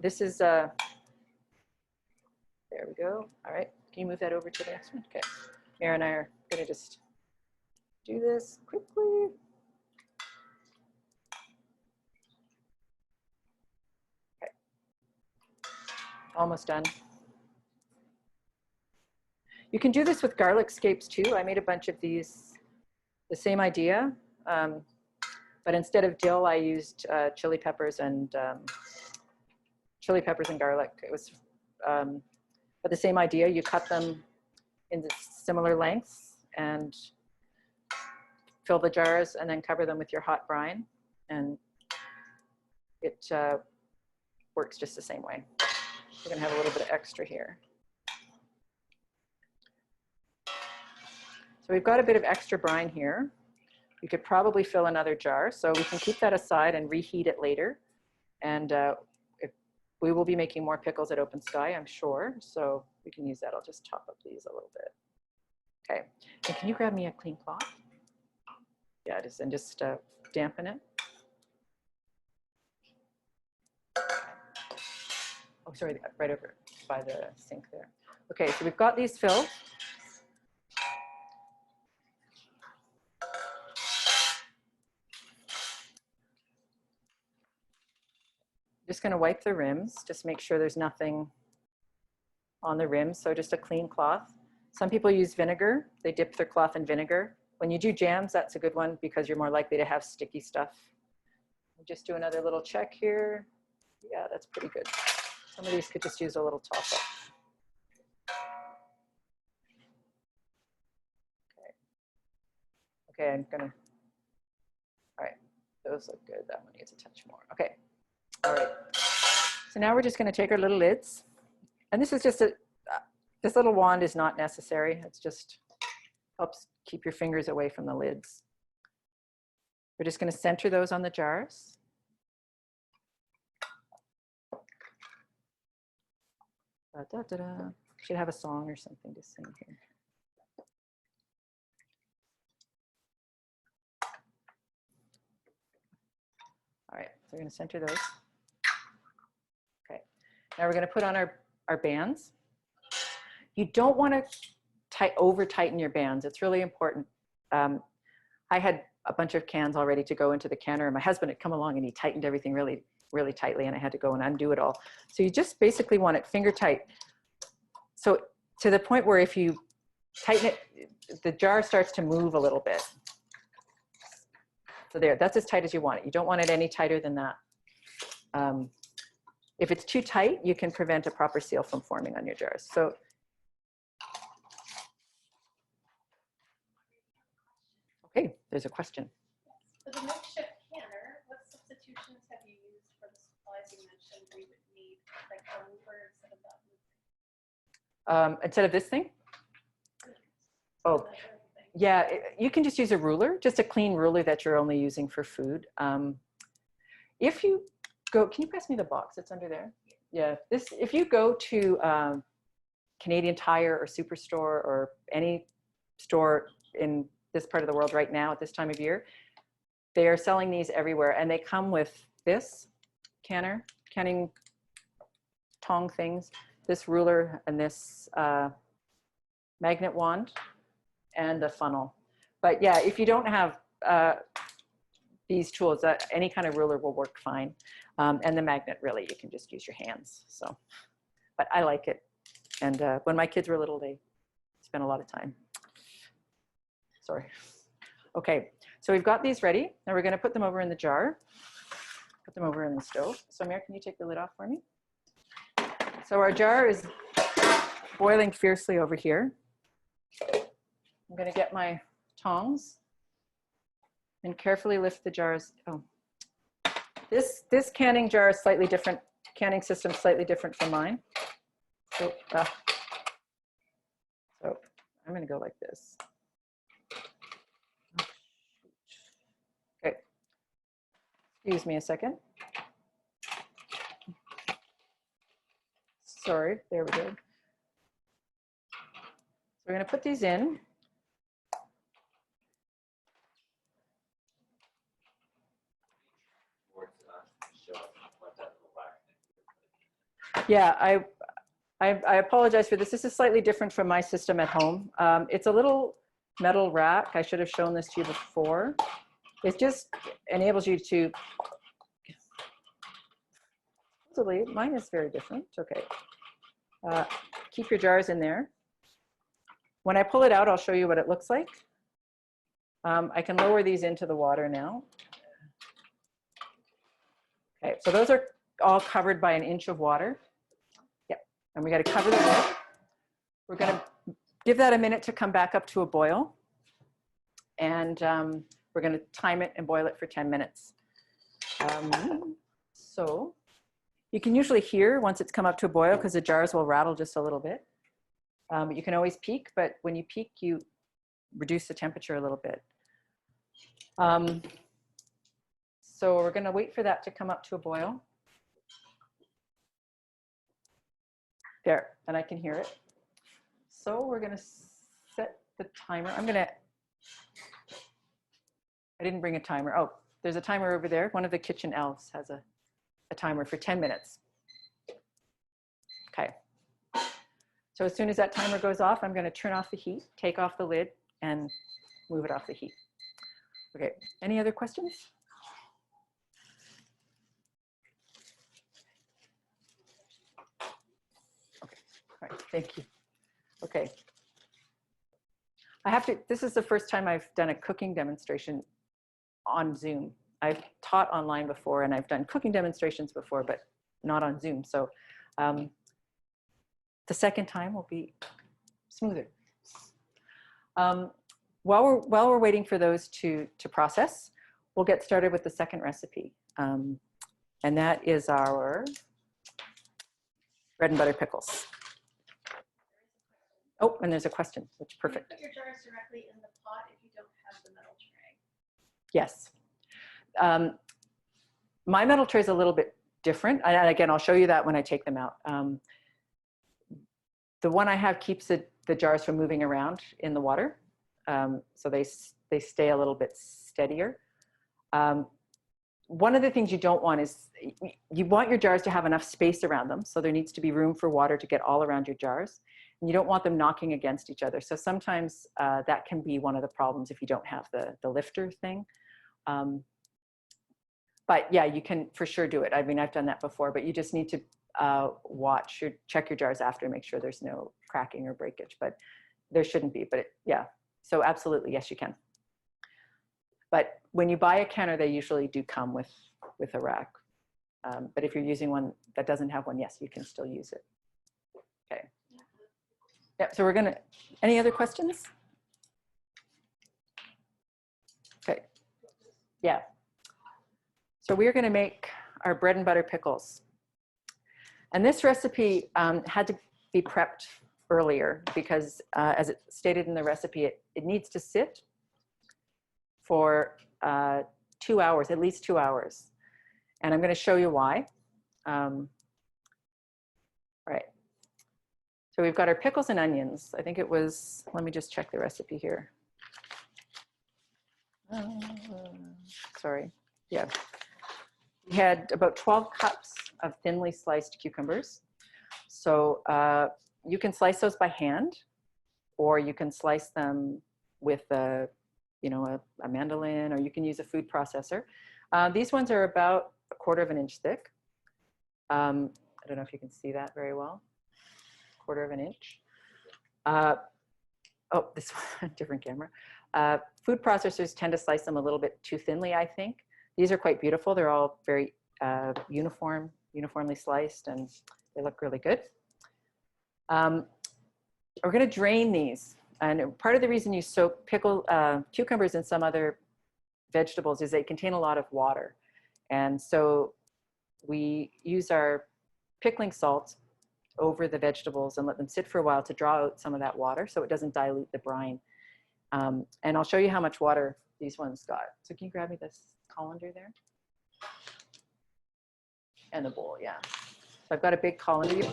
this is, there we go. All right. Can you move that over to the next one? Okay. Mary and I are going to just do this quickly. Okay. Almost done. You can do this with garlic scapes too. I made a bunch of these, the same idea, but instead of dill, I used chili peppers and garlic. It was, but the same idea. You cut them in similar lengths and fill the jars, and then cover them with your hot brine, and it works just the same way. We're gonna have a little bit of extra here. So we've got a bit of extra brine here. You could probably fill another jar, so we can keep that aside and reheat it later. And we will be making more pickles at Open Sky, I'm sure, so we can use that. I'll just top up these a little bit. Okay, and can you grab me a clean cloth? Yeah, and just dampen it. Oh, sorry, right over by the sink there. Okay, so we've got these filled. Just going to wipe the rims, just make sure there's nothing on the rims, so just a clean cloth. Some people use vinegar. They dip their cloth in vinegar. When you do jams, that's a good one because you're more likely to have sticky stuff. I'll just do another little check here. Yeah, that's pretty good. Some of these could just use a little top up. Okay. Okay, I'm gonna, all right, those look good. That one needs a touch more. Okay, all right. So now we're just gonna take our little lids. And this is just this little wand is not necessary. It's just Helps keep your fingers away from the lids. We're just going to center those on the jars. Da, da, da, da. Should have a song or something to sing here. All right, so we're going to center those. Okay, now we're going to put on our bands. You don't want to over tighten your bands. It's really important. I had a bunch of cans all ready to go into the canner, and my husband had come along and he tightened everything really, really tightly, and I had to go and undo it all. So you just basically want it finger tight. So to the point where if you tighten it, the jar starts to move a little bit. So there, that's as tight as you want it. You don't want it any tighter than that. If it's too tight, you can prevent a proper seal from forming on your jars. So, okay, there's a question. For the makeshift canner, what substitutions have you used for the supplies you mentioned we would need, like a mover instead of that? Instead of this thing? Oh, yeah, you can just use a ruler, just a clean ruler that you're only using for food. If you go, can you pass me the box that's under there? Yeah, if you go to Canadian Tire or Superstore or any store in this part of the world right now at this time of year, they are selling these everywhere, and they come with this canning tong things, this ruler, and this magnet wand, and the funnel. But yeah, if you don't have these tools, any kind of ruler will work fine. And the magnet, really, you can just use your hands. So, but I like it. And when my kids were little, they spent a lot of time. Sorry. Okay, so we've got these ready. Now we're going to put them over in the jar. Put them over in the stove. So Mary, can you take the lid off for me? So our jar is boiling fiercely over here. I'm going to get my tongs and carefully lift the jars. Oh, this canning jar is slightly different. Canning system slightly different from mine. So I'm going to go like this. Okay. Excuse me a second. Sorry. There we go. So we're going to put these in. Yeah, I apologize for this. This is slightly different from my system at home. It's a little metal rack. I should have shown this to you before. It just enables you to, mine is very different. Okay. Keep your jars in there. When I pull it out, I'll show you what it looks like. I can lower these into the water now. Okay, so those are all covered by an inch of water. Yep, and we got to cover the lid. We're going to give that a minute to come back up to a boil. And we're going to time it and boil it for 10 minutes. So you can usually hear once it's come up to a boil because the jars will rattle just a little bit. You can always peek, but when you peek, you reduce the temperature a little bit. So we're going to wait for that to come up to a boil. There, and I can hear it. So we're going to set the timer. I didn't bring a timer. Oh, there's a timer over there. One of the kitchen elves has a timer for 10 minutes. Okay. So as soon as that timer goes off, I'm going to turn off the heat, take off the lid, and move it off the heat. Okay, any other questions? Okay, all right, thank you. Okay. This is the first time I've done a cooking demonstration on Zoom. I've taught online before and I've done cooking demonstrations before, but not on Zoom. So the second time will be smoother. While we're waiting for those to process, we'll get started with the second recipe. And that is our bread and butter pickles. Oh, and there's a question, which perfect. Can you put your jars directly in the pot if you don't have the metal tray? Yes. My metal tray is a little bit different. And again, I'll show you that when I take them out. The one I have keeps the jars from moving around in the water. So they stay a little bit steadier. One of the things you don't want is, you want your jars to have enough space around them. So there needs to be room for water to get all around your jars. And you don't want them knocking against each other. So sometimes that can be one of the problems if you don't have the lifter thing. But yeah, you can for sure do it. I mean, I've done that before, but you just need to check your jars after and make sure there's no cracking or breakage, but there shouldn't be, but yeah. So absolutely, yes, you can. But when you buy a canner, they usually do come with a rack. But if you're using one that doesn't have one, yes, you can still use it. Okay. Yeah, so we're gonna, any other questions? Okay, yeah. So we're gonna make our bread and butter pickles. And this recipe had to be prepped earlier because as it stated in the recipe, it needs to sit for 2 hours, at least 2 hours. And I'm gonna show you why. All right. So we've got our pickles and onions. I think it was, let me just check the recipe here. Sorry, yeah. We had about 12 cups of thinly sliced cucumbers. So you can slice those by hand, or you can slice them with a mandolin, or you can use a food processor. These ones are about 1/4 inch thick. I don't know if you can see that very well. 1/4 inch. Oh, this one, different camera. Food processors tend to slice them a little bit too thinly, I think. These are quite beautiful. They're all very uniformly sliced, and they look really good. We're going to drain these. And part of the reason you soak cucumbers and some other vegetables is they contain a lot of water. And so we use our pickling salt over the vegetables and let them sit for a while to draw out some of that water so it doesn't dilute the brine. And I'll show you how much water these ones got. So can you grab me this colander there? And the bowl, yeah. So I've got a big colander.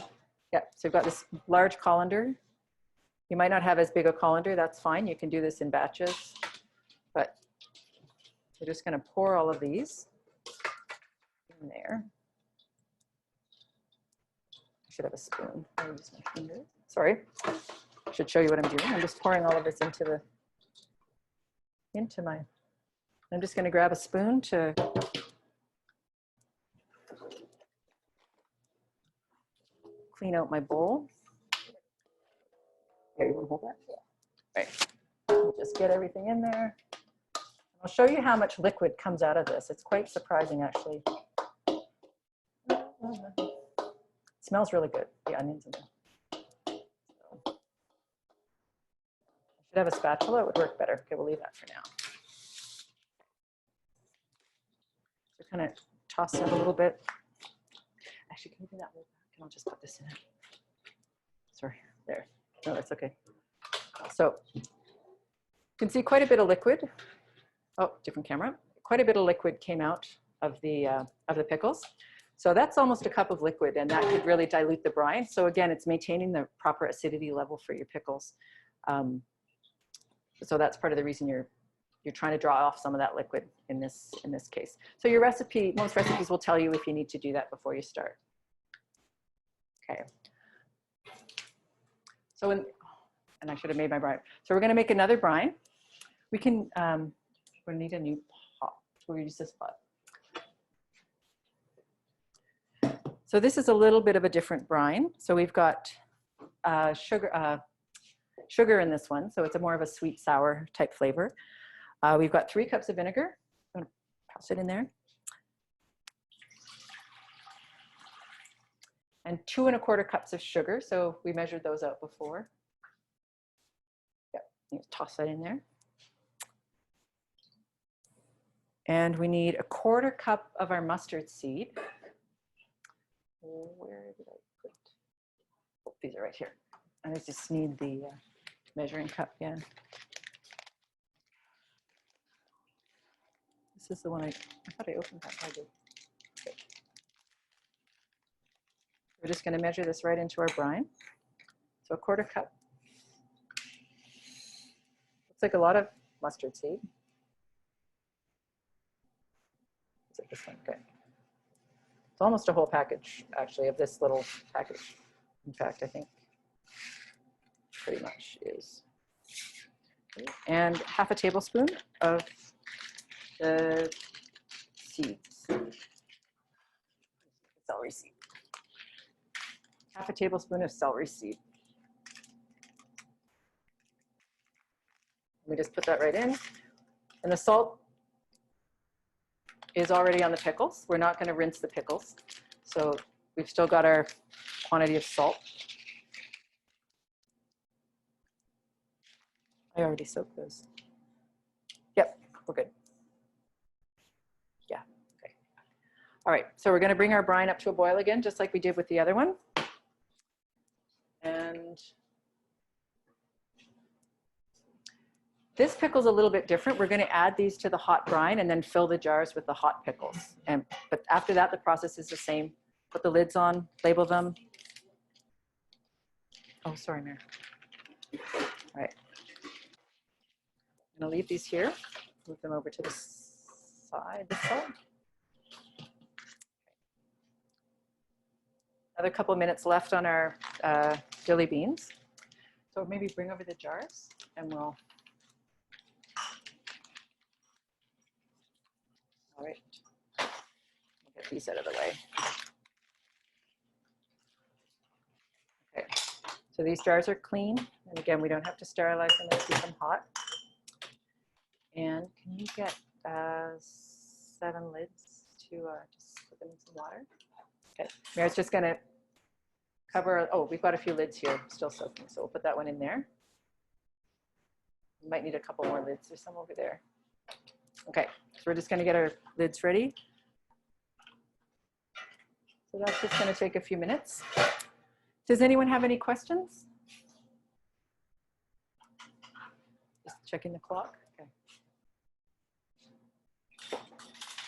Yeah, so I've got this large colander. You might not have as big a colander, that's fine. You can do this in batches, but we're just gonna pour all of these in there. I should have a spoon. I'll use my finger. Sorry, I should show you what I'm doing. I'm just pouring all of this into my, I'm just gonna grab a spoon to clean out my bowl. Here, you want to hold that? Yeah. Right. We'll just get everything in there. I'll show you how much liquid comes out of this. It's quite surprising, actually. It smells really good, the onions in there. So, I should have a spatula, it would work better. Okay, we'll leave that for now. So kind of toss it a little bit. Actually, can you bring that one back? And I'll just put this in it. Sorry, there. No, that's okay. So you can see quite a bit of liquid. Oh, different camera. Quite a bit of liquid came out of the pickles. So that's almost a cup of liquid, and that could really dilute the brine. So again, it's maintaining the proper acidity level for your pickles. So that's part of the reason you're trying to draw off some of that liquid in this case. So your recipe, most recipes will tell you if you need to do that before you start. Okay. So and I should have made my brine. So we're going to make another brine. We can, we're going to need a new pot. We'll use this pot. So this is a little bit of a different brine. So we've got sugar in this one. So it's more of a sweet sour type flavor. We've got 3 cups of vinegar. I'm going to toss it in there. And 2 1/4 cups of sugar. So we measured those out before. Yep, toss that in there. And we need 1/4 cup of our mustard seed. Where did I put? Oh, these are right here. I just need the measuring cup, yeah. This is the one I thought I opened that. I did. Okay. We're just going to measure this right into our brine. So a 1/4 cup. Looks like a lot of mustard seed. Is it this one? Okay. It's almost a whole package, actually, of this little package. In fact, I think pretty much is. Okay. And 1/2 tablespoon of the seeds. Celery seed. 1/2 tablespoon of celery seed. We just put that right in. And the salt is already on the pickles. We're not going to rinse the pickles. So we've still got our quantity of salt. I already soaked those. Yep, we're good. Yeah, okay. All right, so we're going to bring our brine up to a boil again, just like we did with the other one. And this pickle's a little bit different. We're going to add these to the hot brine and then fill the jars with the hot pickles. But after that, the process is the same. Put the lids on, label them. Oh, sorry, Mary. All right. I'm going to leave these here. Move them over to the side. This side. Another couple of minutes left on our dilly beans. So maybe bring over the jars and we'll. All right, we'll get these out of the way. Okay, so these jars are clean. And again, we don't have to sterilize them and keep them hot. And can you get 7 lids to just put them in some water? Okay, Mary's just gonna cover, oh, we've got a few lids here still soaking, so we'll put that one in there. We might need a couple more lids. There's some over there. Okay, so we're just going to get our lids ready. So that's just going to take a few minutes. Does anyone have any questions? Just checking the clock. Okay.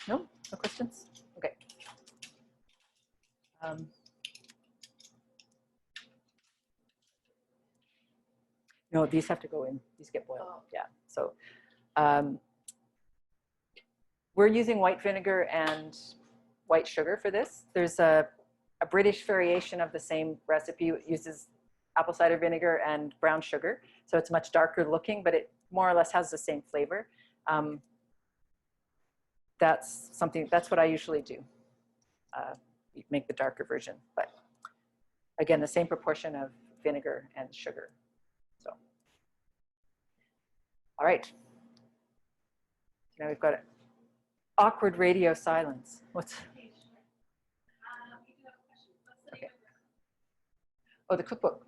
No? No questions? Okay. No, these have to go in. These get boiled. Oh. Yeah. So we're using white vinegar and white sugar for this. There's a British variation of the same recipe. It uses apple cider vinegar and brown sugar. So it's much darker looking, but it more or less has the same flavor. That's what I usually do. Make the darker version, but again, the same proportion of vinegar and sugar. So, all right. Now we've got awkward radio silence. What's? Okay. Oh, the cookbook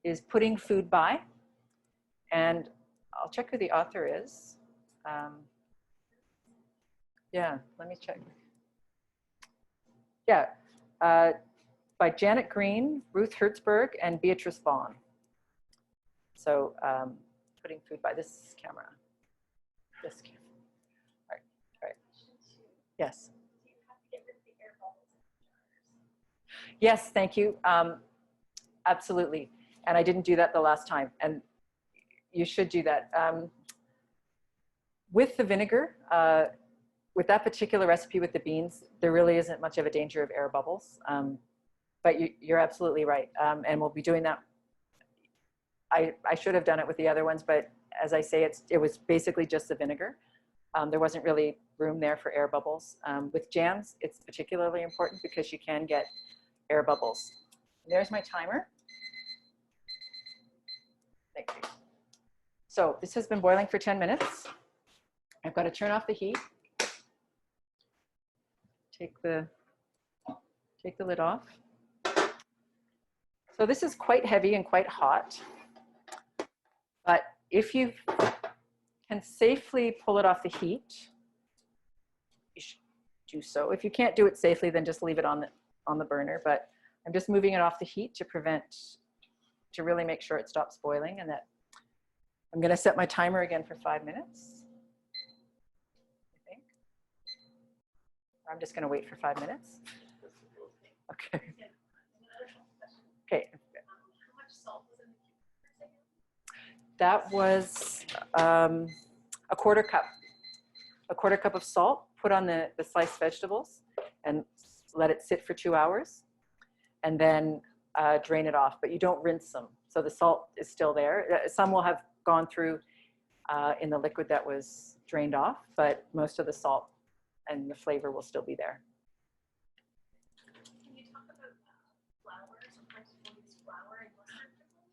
is Putting Food By, and I'll check who the author is. Yeah, let me check. Yeah, by Janet Greene, Ruth Hertzberg, and Beatrice Vaughan. So Putting Food By, this camera. This camera. All right, all right. Yes. Yes, thank you. Absolutely. And I didn't do that the last time. And you should do that. With the vinegar, with that particular recipe with the beans, there really isn't much of a danger of air bubbles. But you're absolutely right. And we'll be doing that. I should have done it with the other ones, but as I say, it was basically just the vinegar. There wasn't really room there for air bubbles. With jams, it's particularly important because you can get air bubbles. And there's my timer. Thank you. So this has been boiling for 10 minutes. I've got to turn off the heat. Take the lid off. So this is quite heavy and quite hot. But if you can safely pull it off the heat, you should do so. If you can't do it safely, then just leave it on the burner. But I'm just moving it off the heat to prevent to really make sure it stops boiling, and that I'm going to set my timer again for 5 minutes. I think. I'm just going to wait for 5 minutes. Okay. Okay. How much salt was in the cucumber? That was a quarter cup. A quarter cup of salt, put on the sliced vegetables and let it sit for 2 hours, and then drain it off, but you don't rinse them. So the salt is still there. Some will have gone through in the liquid that was drained off, but most of the salt and the flavor will still be there. Can you talk about flour? Sometimes people use flour and mustard pickles.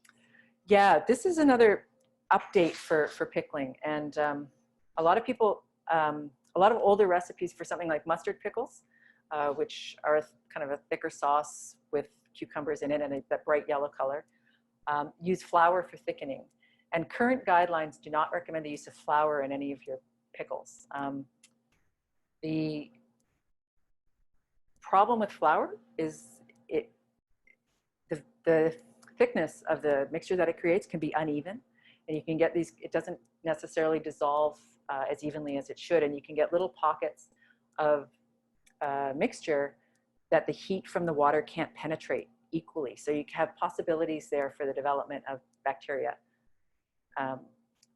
Yeah, this is another update for pickling, and a lot of people, a lot of older recipes for something like mustard pickles, which are kind of a thicker sauce with cucumbers in it and that bright yellow color, use flour for thickening. And current guidelines do not recommend the use of flour in any of your pickles. The problem with flour is the thickness of the mixture that it creates can be uneven, and you can get these, it doesn't necessarily dissolve as evenly as it should, and you can get little pockets of mixture that the heat from the water can't penetrate equally. So you have possibilities there for the development of bacteria.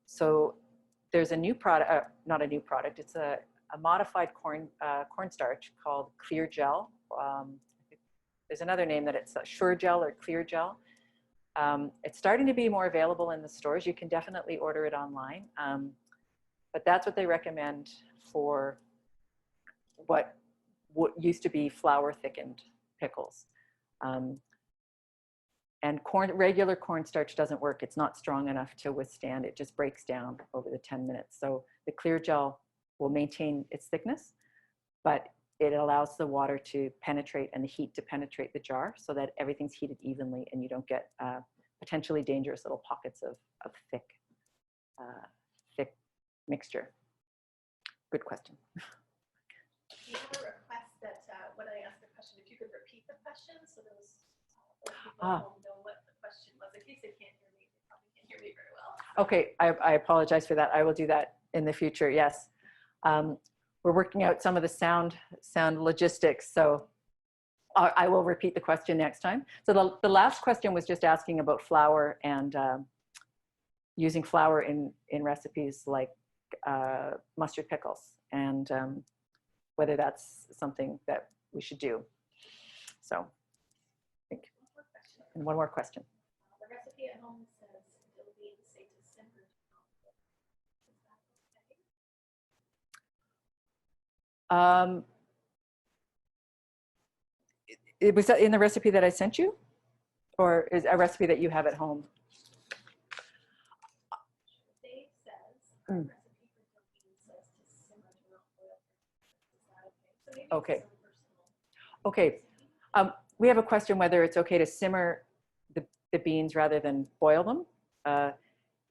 So there's a new product, not a new product, it's a modified cornstarch called Clear Gel. There's another name that it's Sure Gel or Clear Gel. It's starting to be more available in the stores. You can definitely order it online. But that's what they recommend for what used to be flour thickened pickles. And regular cornstarch doesn't work. It's not strong enough to withstand. It just breaks down over the 10 minutes. So the Clear Gel will maintain its thickness, but it allows the water to penetrate and the heat to penetrate the jar so that everything's heated evenly and you don't get potentially dangerous little pockets of thick mixture. Good question. You have a request that when I asked the question, if you could repeat the question so those people at home know what the question was. In case they can't hear me, they probably can't hear me very well. Okay, I apologize for that. I will do that in the future, yes. We're working out some of the sound logistics, so I will repeat the question next time. So the last question was just asking about flour and using flour in recipes like mustard pickles, and whether that's something that we should do. So I think, and one more question. The recipe at home says Dilly Beans say to simmer. It was in the recipe that I sent you, or is a recipe that you have at home? Dave says our recipe for Dilly Beans says to simmer to not boil. Is that okay? So maybe Okay. some personal. Okay. We have a question whether it's okay to simmer the beans rather than boil them.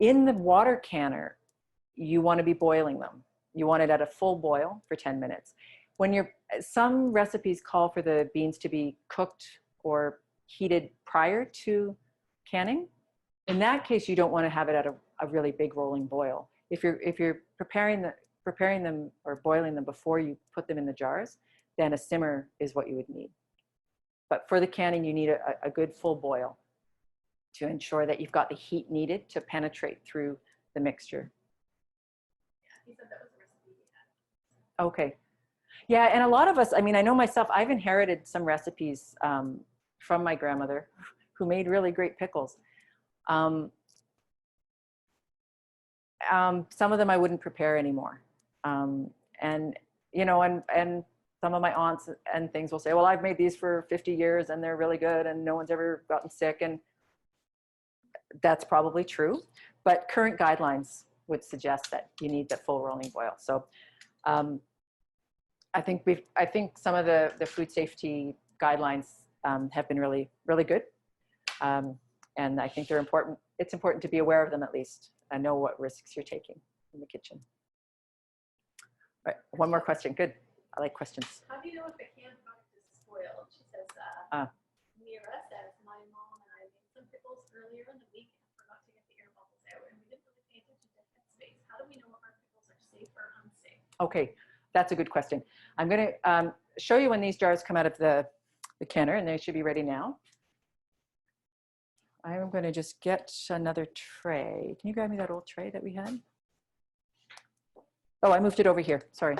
In the water canner, you want to be boiling them. You want it at a full boil for 10 minutes. Some recipes call for the beans to be cooked or heated prior to canning. In that case, you don't want to have it at a really big rolling boil. If you're preparing them or boiling them before you put them in the jars, then a simmer is what you would need. But for the canning, you need a good full boil to ensure that you've got the heat needed to penetrate through the mixture. Yeah, he said that was the recipe he had. Okay. Yeah, and a lot of us, I mean, I know myself, I've inherited some recipes from my grandmother who made really great pickles. Some of them I wouldn't prepare anymore. And, you know, and some of my aunts and things will say, well, I've made these for 50 years and they're really good and no one's ever gotten sick. And that's probably true, but current guidelines would suggest that you need that full rolling boil. So I think some of the food safety guidelines have been really, really good. And I think they're important. It's important to be aware of them at least and know what risks you're taking in the kitchen. All right, one more question. Good. I like questions. How do you know if a canned product is spoiled? She says, Mira says, my mom and I made some pickles earlier earlier in the week and forgot to get the air bubbles out, and we didn't really pay attention to headspace. How do we know if our pickles are safe or unsafe? Okay, that's a good question. I'm going to show you when these jars come out of the canner, and they should be ready now. I'm going to just get another tray. Can you grab me that old tray that we had? Oh, I moved it over here. Sorry.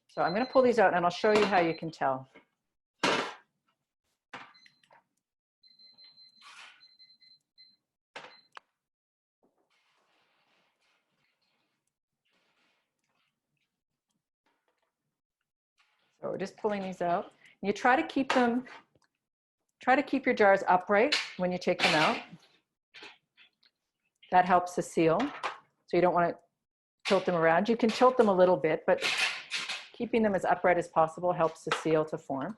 So I'm going to pull these out, and I'll show you how you can tell. So we're just pulling these out. And you try to keep your jars upright when you take them out. That helps to seal. So you don't want to tilt them around. You can tilt them a little bit, but keeping them as upright as possible helps the seal to form.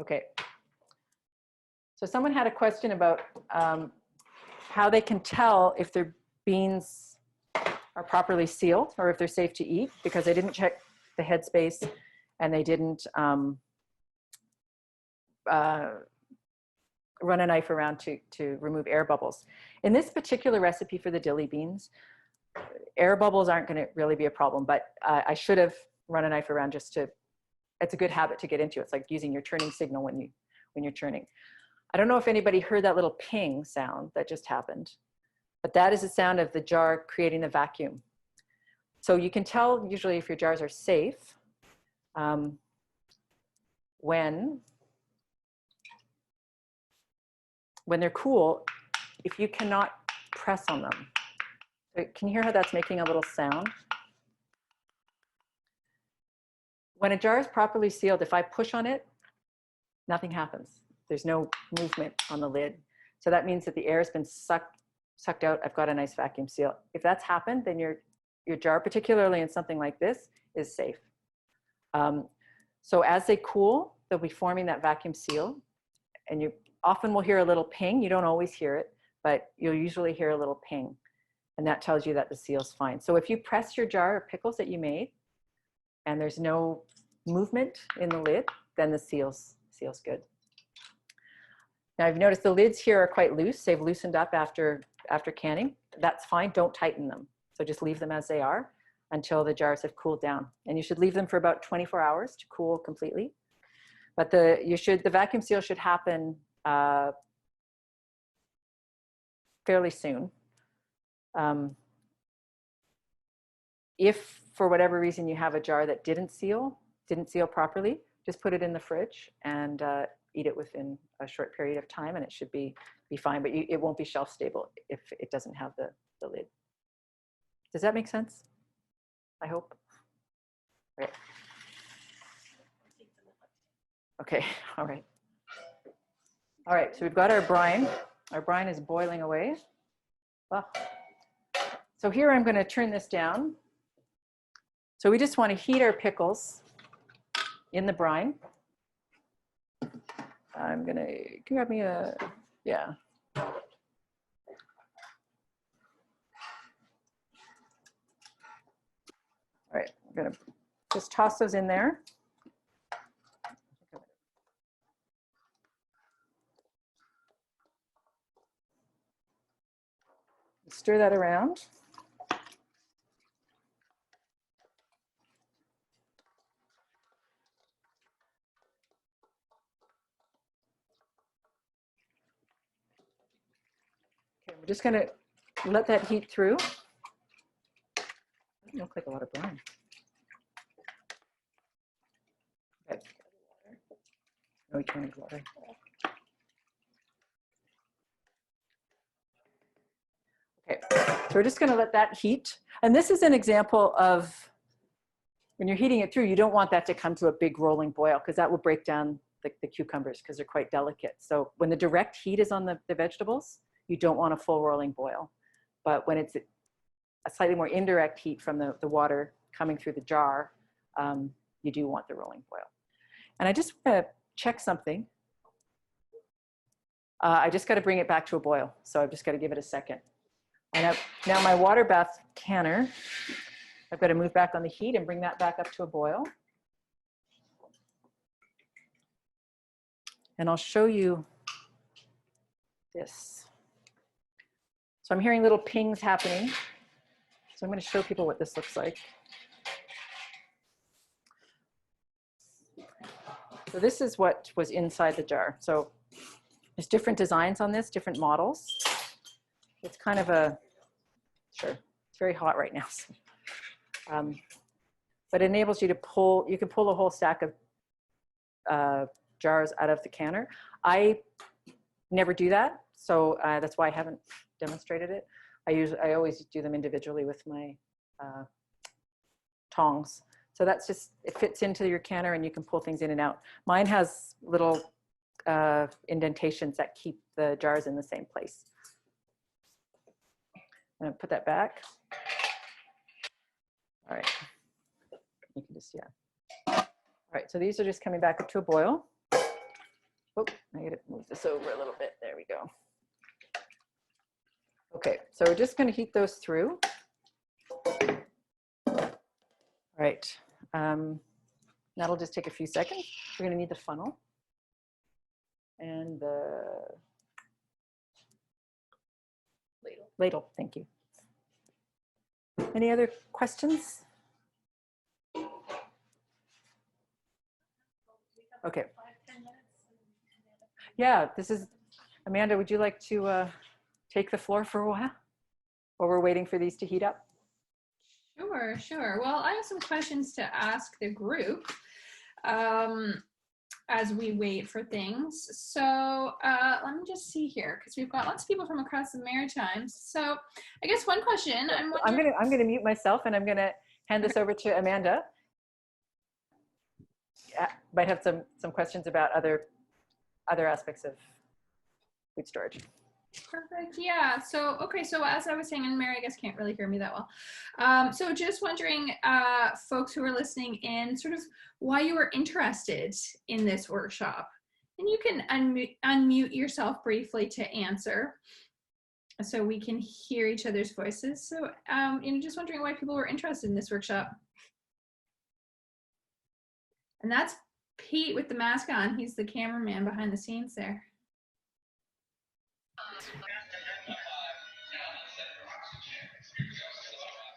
Okay. So someone had a question about how they can tell if their beans are properly sealed or if they're safe to eat, because they didn't check the headspace and they didn't run a knife around to remove air bubbles. In this particular recipe for the dilly beans, air bubbles aren't going to really be a problem, but I should have run a knife around just to, it's a good habit to get into. It's like using your turning signal when you're turning. I don't know if anybody heard that little ping sound that just happened, but that is the sound of the jar creating the vacuum. So you can tell usually if your jars are safe when they're cool, if you cannot press on them. Can you hear how that's making a little sound? When a jar is properly sealed, if I push on it, nothing happens. There's no movement on the lid. So that means that the air has been sucked out. I've got a nice vacuum seal. If that's happened, then your jar, particularly in something like this, is safe. So as they cool, they'll be forming that vacuum seal, and you often will hear a little ping. You don't always hear it, but you'll usually hear a little ping, and that tells you that the seal's fine. So if you press your jar of pickles that you made and there's no movement in the lid, then the seal's good. Now I've noticed the lids here are quite loose. They've loosened up after canning. That's fine, don't tighten them. So just leave them as they are until the jars have cooled down. And you should leave them for about 24 hours to cool completely. But the vacuum seal should happen fairly soon. If for whatever reason you have a jar that didn't seal properly, just put it in the fridge and eat it within a short period of time, and it should be fine, but it won't be shelf stable if it doesn't have the lid. Does that make sense? I hope. Right. Okay, all right. All right, so we've got our brine. Our brine is boiling away. Oh. So here I'm going to turn this down. So we just want to heat our pickles in the brine. I'm going to, can you grab me a, yeah. All right, I'm going to just toss those in there. Stir that around. Okay, we're just going to let that heat through. Doesn't look like a lot of brine. Okay. No, we can't need water. Okay, so we're just going to let that heat. And this is an example of when you're heating it through, you don't want that to come to a big rolling boil, because that will break down the cucumbers because they're quite delicate. So when the direct heat is on the vegetables, you don't want a full rolling boil. But when it's a slightly more indirect heat from the water coming through the jar, you do want the rolling boil. And I just want to check something. I just got to bring it back to a boil. So I've just got to give it a second. And now my water bath canner, I've got to move back on the heat and bring that back up to a boil. And I'll show you this. So I'm hearing little pings happening. So I'm going to show people what this looks like. So this is what was inside the jar. So there's different designs on this, different models. It's kind of a, sure, it's very hot right now. So, but it enables you to pull, you can pull a whole stack of jars out of the canner. I never do that, so that's why I haven't demonstrated it. I always do them individually with my tongs. So that's just, it fits into your canner and you can pull things in and out. Mine has little indentations that keep the jars in the same place. I'm gonna put that back. All right, you can just, yeah. All right, so these are just coming back up to a boil. Oh, I gotta move this over a little bit. There we go. Okay, so we're just gonna heat those through. All right, that'll just take a few seconds. We're gonna need the funnel and the ladle, thank you. Any other questions? Okay. Yeah, this is, Amanda, would you like to take the floor for a while while we're waiting for these to heat up? Sure, sure. Well, I have some questions to ask the group as we wait for things. So let me just see here, because we've got lots of people from across the Maritimes. So I guess one question, I'm gonna mute myself and I'm gonna hand this over to Amanda. Yeah, might have some questions about other aspects of food storage. Perfect. Yeah. So, okay. So as I was saying, and Mary, I guess can't really hear me that well. So just wondering, folks who are listening in, sort of why you were interested in this workshop. And you can unmute yourself briefly to answer so we can hear each other's voices. So, just wondering why people were interested in this workshop. And that's Pete with the mask on. He's the cameraman behind the scenes there.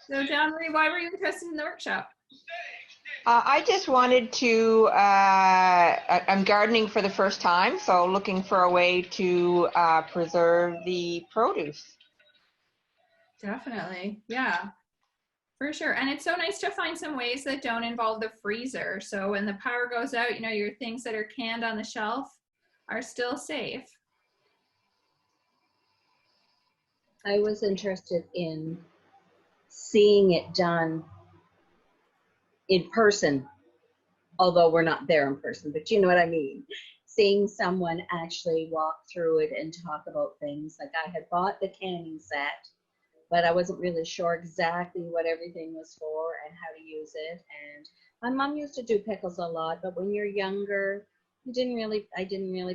So John Marie, why were you interested in the workshop? I just wanted to, I'm gardening for the first time, so looking for a way to preserve the produce. Definitely, yeah, for sure. And it's so nice to find some ways that don't involve the freezer. So when the power goes out, your things that are canned on the shelf are still safe. I was interested in seeing it done in person, although we're not there in person, but you know what I mean. Seeing someone actually walk through it and talk about things. Like I had bought the canning set, but I wasn't really sure exactly what everything was for and how to use it. And my mom used to do pickles a lot, but when you're younger, I didn't really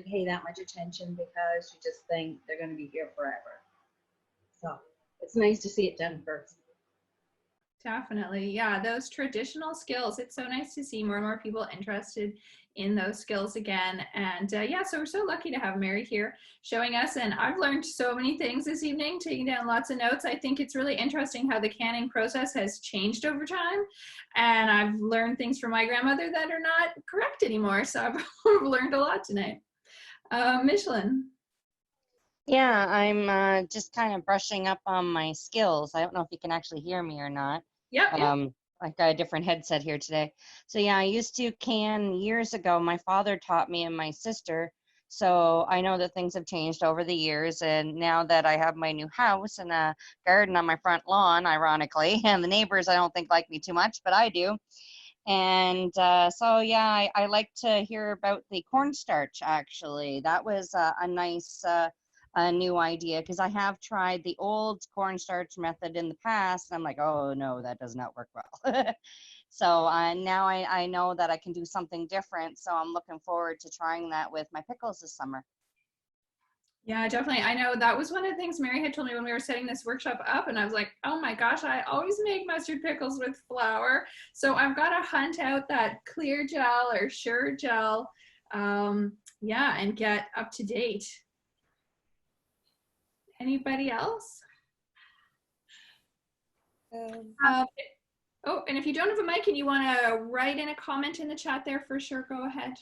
pay that much attention because you just think they're going to be here forever. So it's nice to see it done first. Definitely. Yeah, those traditional skills. It's so nice to see more and more people interested in those skills again. And yeah, so we're so lucky to have Mary here showing us. And I've learned so many things this evening, taking down lots of notes. I think it's really interesting how the canning process has changed over time. And I've learned things from my grandmother that are not correct anymore. So I've learned a lot tonight. Michelin. Yeah, I'm just kind of brushing up on my skills. I don't know if you can actually hear me or not. Yep. I've got a different headset here today. So yeah, I used to can years ago. My father taught me and my sister. So I know that things have changed over the years. And now that I have my new house and a garden on my front lawn, ironically, and the neighbors I don't think like me too much, but I do. And so yeah, I like to hear about the cornstarch actually. That was a nice a new idea because I have tried the old cornstarch method in the past. And I'm like, oh no, that does not work well. So now I know that I can do something different. So I'm looking forward to trying that with my pickles this summer. Yeah, definitely. I know that was one of the things Mary had told me when we were setting this workshop up, and I was like, oh my gosh, I always make mustard pickles with flour. So I've got to hunt out that clear gel or sure gel Yeah, and get up to date. Anybody else? Oh, and if you don't have a mic and you want to write in a comment in the chat there, for sure, go ahead.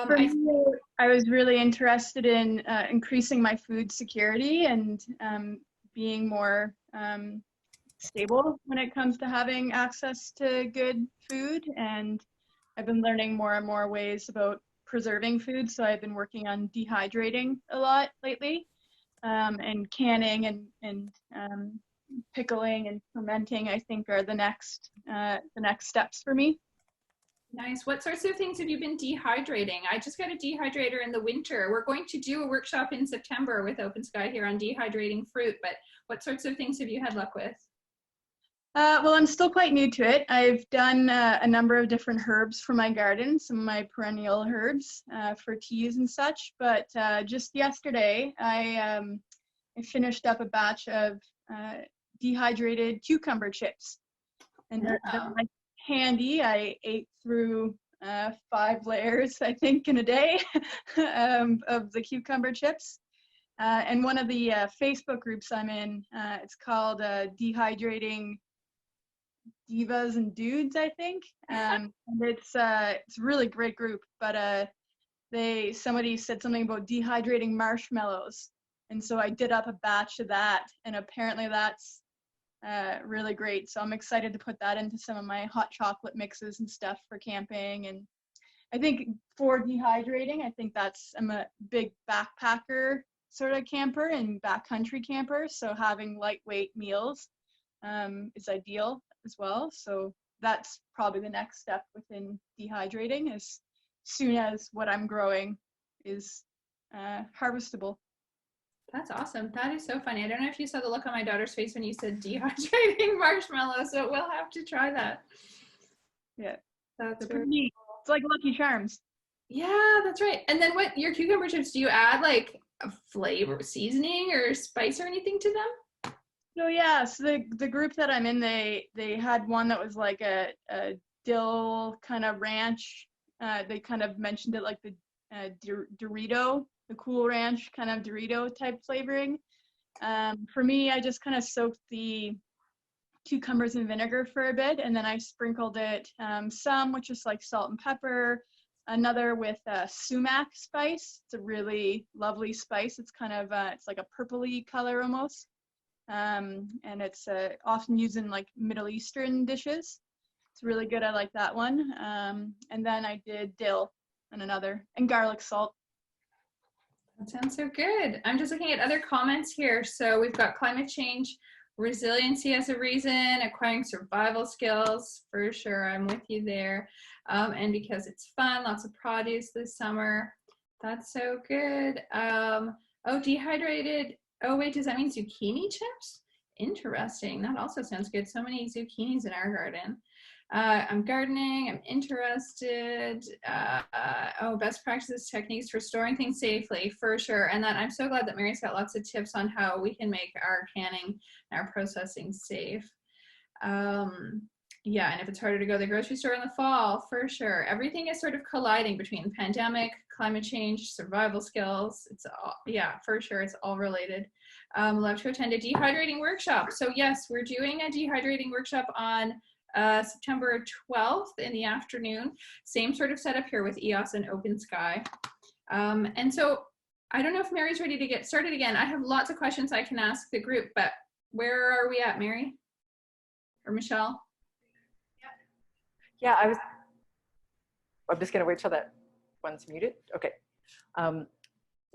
For me, I was really interested in increasing my food security and being more stable when it comes to having access to good food. And I've been learning more and more ways about preserving food. So I've been working on dehydrating a lot lately, and canning and pickling and fermenting, I think, are the next steps for me. Nice. What sorts of things have you been dehydrating? I just got a dehydrator in the winter. We're going to do a workshop in September with Open Sky here on dehydrating fruit, but what sorts of things have you had luck with? Well, I'm still quite new to it. I've done a number of different herbs for my garden, some of my perennial herbs for teas and such, but just yesterday I finished up a batch of dehydrated cucumber chips. And they're like handy. I ate through 5 layers, I think, in a day of the cucumber chips. And one of the Facebook groups I'm in, it's called Dehydrating Divas and Dudes, I think. And it's a really great group, but somebody said something about dehydrating marshmallows. And so I did up a batch of that, and apparently that's really great. So I'm excited to put that into some of my hot chocolate mixes and stuff for camping. And I think for dehydrating, I'm a big backpacker sort of camper and backcountry camper. So having lightweight meals is ideal as well. So that's probably the next step within dehydrating, as soon as what I'm growing is harvestable. That's awesome. That is so funny. I don't know if you saw the look on my daughter's face when you said dehydrating marshmallows, so we'll have to try that. Yeah. That's pretty neat. It's like Lucky Charms. Yeah, that's right. And then what, your cucumber chips, do you add like a flavor, seasoning or spice or anything to them? So yeah, so the group that I'm in, they had one that was like a dill kind of ranch. They kind of mentioned it like the Dorito, the Cool Ranch kind of Dorito type flavoring. For me, I just kind of soaked the cucumbers in vinegar for a bit, and then I sprinkled it some with just like salt and pepper, another with sumac spice. It's a really lovely spice. It's kind of it's like a purpley color almost, and it's often used in like Middle Eastern dishes. It's really good. I like that one. And then I did dill and garlic salt. That sounds so good. I'm just looking at other comments here. So we've got climate change, resiliency as a reason, acquiring survival skills, for sure, I'm with you there. And because it's fun, lots of produce this summer. That's so good. Oh, dehydrated, oh wait, does that mean zucchini chips? Interesting, that also sounds good. So many zucchinis in our garden. I'm gardening, I'm interested. Oh, best practices, techniques for storing things safely, for sure. And then I'm so glad that Mary's got lots of tips on how we can make our canning and our processing safe. Yeah, and if it's harder to go to the grocery store in the fall, for sure. Everything is sort of colliding between pandemic, climate change, survival skills. It's all, yeah, for sure, it's all related. Love to attend a dehydrating workshop. So yes, we're doing a dehydrating workshop on September 12th in the afternoon. Same sort of setup here with EOS and Open Sky. And so I don't know if Mary's ready to get started again. I have lots of questions I can ask the group, but where are we at, Mary? Or Michelle? Yeah, I'm just gonna wait till that one's muted. Okay.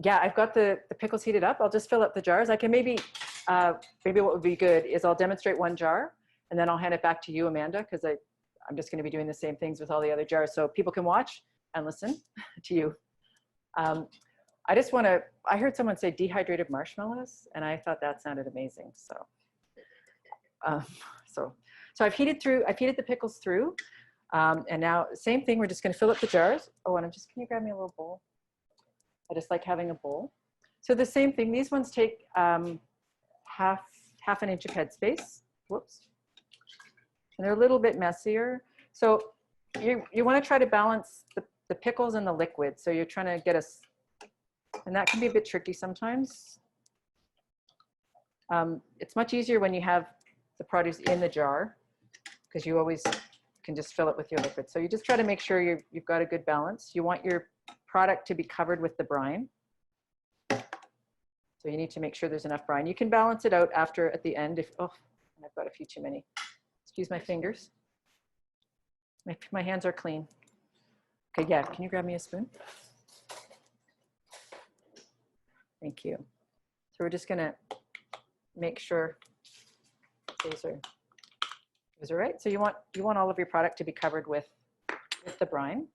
Yeah, I've got the pickles heated up. I'll just fill up the jars. I can maybe what would be good is I'll demonstrate one jar and then I'll hand it back to you, Amanda, because I'm just gonna be doing the same things with all the other jars so people can watch and listen to you. I heard someone say dehydrated marshmallows and I thought that sounded amazing. So I've heated the pickles through. And now same thing, we're just gonna fill up the jars. Oh, and can you grab me a little bowl? I just like having a bowl. So the same thing, these ones take half an inch of headspace. Whoops. And they're a little bit messier. So you wanna try to balance the pickles and the liquid. So you're trying to get us, and that can be a bit tricky sometimes. It's much easier when you have the produce in the jar, because you always can just fill it with your liquid. So you just try to make sure you've got a good balance. You want your product to be covered with the brine. So you need to make sure there's enough brine. You can balance it out after at the end if, oh, I've got a few too many. Excuse my fingers. My hands are clean. Okay, yeah, can you grab me a spoon? Thank you. So we're just gonna make sure those are right. So you want all of your product to be covered with the brine.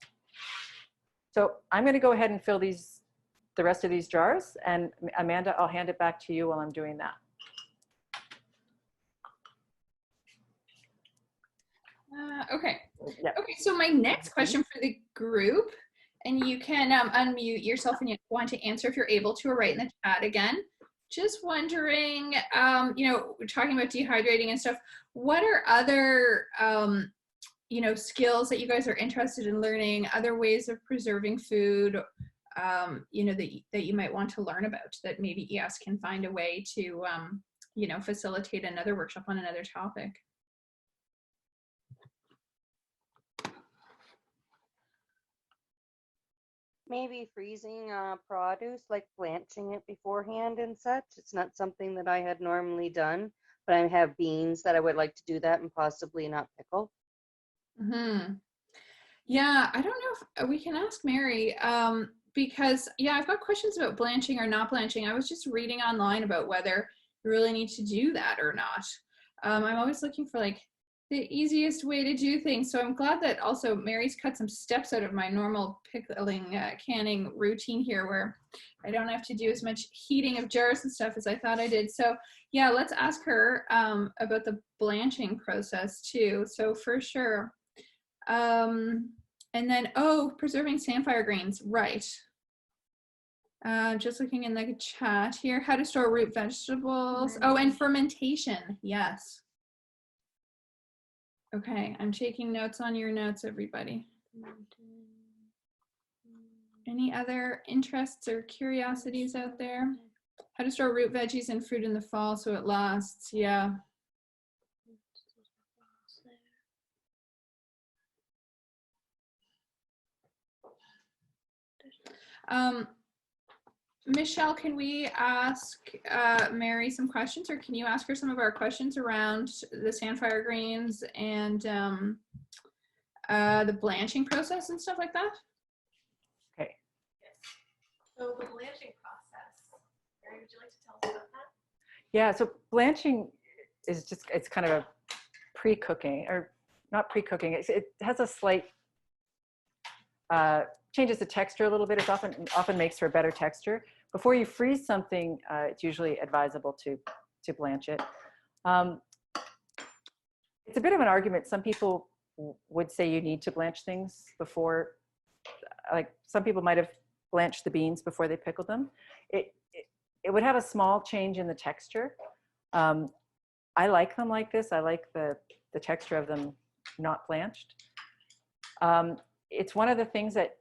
So I'm gonna go ahead and fill the rest of these jars, and Amanda, I'll hand it back to you while I'm doing that. Okay. Yeah. Okay, so my next question for the group, and you can unmute yourself and you want to answer if you're able to, or write in the chat again. Just wondering, you know, we're talking about dehydrating and stuff. What are other, you know, skills that you guys are interested in learning, other ways of preserving food, you know, that you might want to learn about, that maybe ES can find a way to, you know, facilitate another workshop on another topic? Maybe freezing produce, like blanching it beforehand and such. It's not something that I had normally done, but I have beans that I would like to do that and possibly not pickle. Mm-hmm. Yeah, I don't know if we can ask Mary, because yeah, I've got questions about blanching or not blanching. I was just reading online about whether you really need to do that or not. I'm always looking for like the easiest way to do things. So I'm glad that also Mary's cut some steps out of my normal pickling, canning routine here, where I don't have to do as much heating of jars and stuff as I thought I did. So yeah, let's ask her about the blanching process too. So for sure. And then, oh, preserving samphire greens, right. Just looking in the chat here, how to store root vegetables. Oh, and fermentation, yes. Okay, I'm taking notes on your notes, everybody. Any other interests or curiosities out there? How to store root veggies and fruit in the fall so it lasts, yeah. Michelle, can we ask Mary some questions, or can you ask her some of our questions around the samphire greens and the blanching process and stuff like that? Okay. Yes. So the blanching process, Mary, would you like to tell us about that? Yeah, so blanching is just, it's kind of a pre-cooking, or not pre-cooking. It has a slight, changes the texture a little bit. It often makes for a better texture. Before you freeze something, it's usually advisable to blanch it. It's a bit of an argument. Some people would say you need to blanch things before, like some people might have blanched the beans before they pickled them. It would have a small change in the texture. I like them like this. I like the texture of them not blanched. It's one of the things that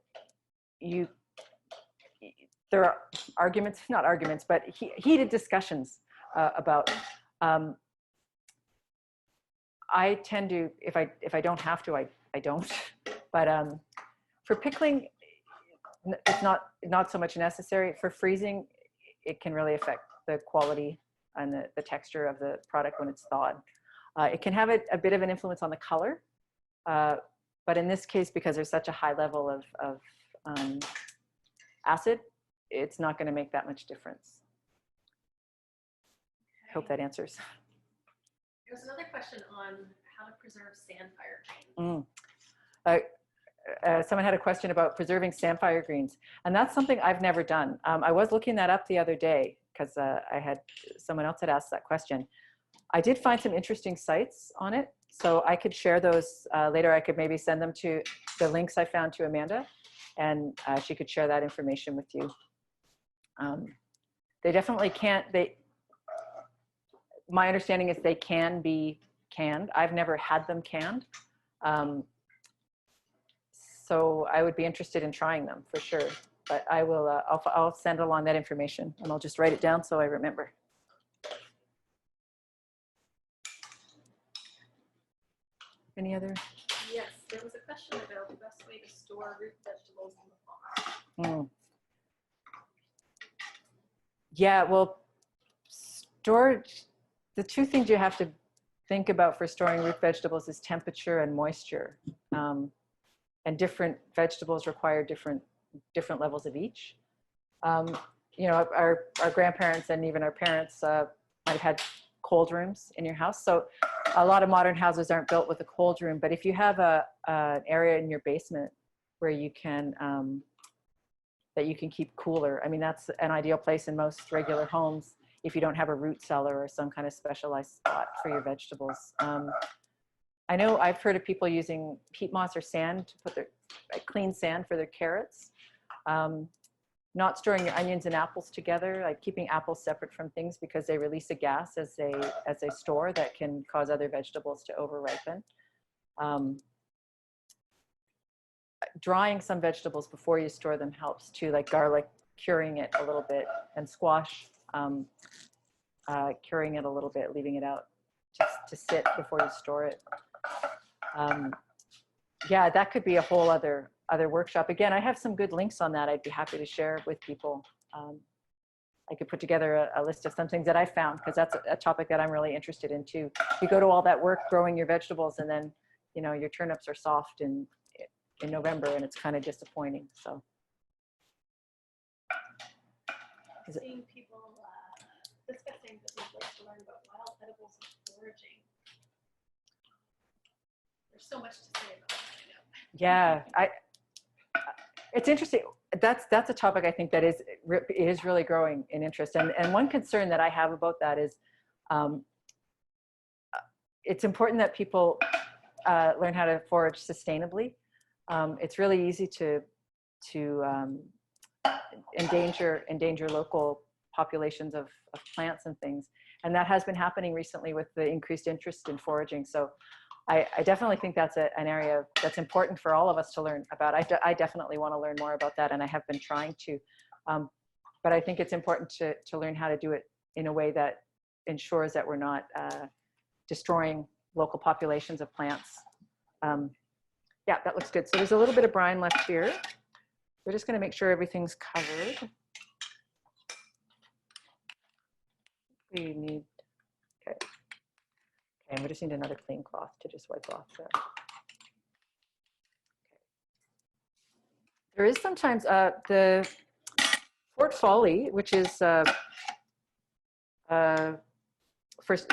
there are arguments, not arguments, but heated discussions about. I tend to, if I don't have to, I don't. But for pickling, it's not so much necessary. For freezing, it can really affect the quality and the texture of the product when it's thawed. It can have a bit of an influence on the color, but in this case, because there's such a high level of acid, it's not going to make that much difference. I hope that answers. There's another question on how to preserve samphire greens. Someone had a question about preserving samphire greens, and that's something I've never done. I was looking that up the other day because someone else had asked that question. I did find some interesting sites on it, so I could share those later. I could maybe send them to the links I found to Amanda, and she could share that information with you. They definitely can't. My understanding is they can be canned. I've never had them canned. so I would be interested in trying them for sure. But I will, I'll send along that information, and I'll just write it down so I remember. Any other? Yes, there was a question about the best way to store root vegetables in the fall. Yeah, well, storage, the two things you have to think about for storing root vegetables is temperature and moisture. And different vegetables require different levels of each. You know, our grandparents and even our parents might have had cold rooms in your house. So a lot of modern houses aren't built with a cold room, but if you have an area in your basement where you can, that you can keep cooler, I mean, that's an ideal place in most regular homes if you don't have a root cellar or some kind of specialized spot for your vegetables. I know I've heard of people using peat moss or sand to put their clean sand for their carrots. Not storing your onions and apples together, like keeping apples separate from things because they release a gas as they store that can cause other vegetables to over ripen. Drying some vegetables before you store them helps too, like garlic, curing it a little bit, and squash, curing it a little bit, leaving it out to sit before you store it. Yeah, that could be a whole other workshop. Again, I have some good links on that I'd be happy to share with people. I could put together a list of some things that I found, because that's a topic that I'm really interested in too. You go to all that work growing your vegetables, and then, you know, your turnips are soft in November, and it's kind of disappointing. So I've seen people discussing that they'd like to learn about wild edibles and foraging. There's so much to say about that, I know. yeah, it's interesting. That's a topic I think that is really growing in interest. And one concern that I have about that is it's important that people learn how to forage sustainably. It's really easy to endanger local populations of plants and things. And that has been happening recently with the increased interest in foraging. So I definitely think that's an area that's important for all of us to learn about. I definitely want to learn more about that, and I have been trying to. But I think it's important to learn how to do it in a way that ensures that we're not destroying local populations of plants. Yeah, that looks good. So there's a little bit of brine left here. We're just going to make sure everything's covered. We need, okay. And we just need another clean cloth to just wipe off there. Okay. There is sometimes the Fort Folly, which is First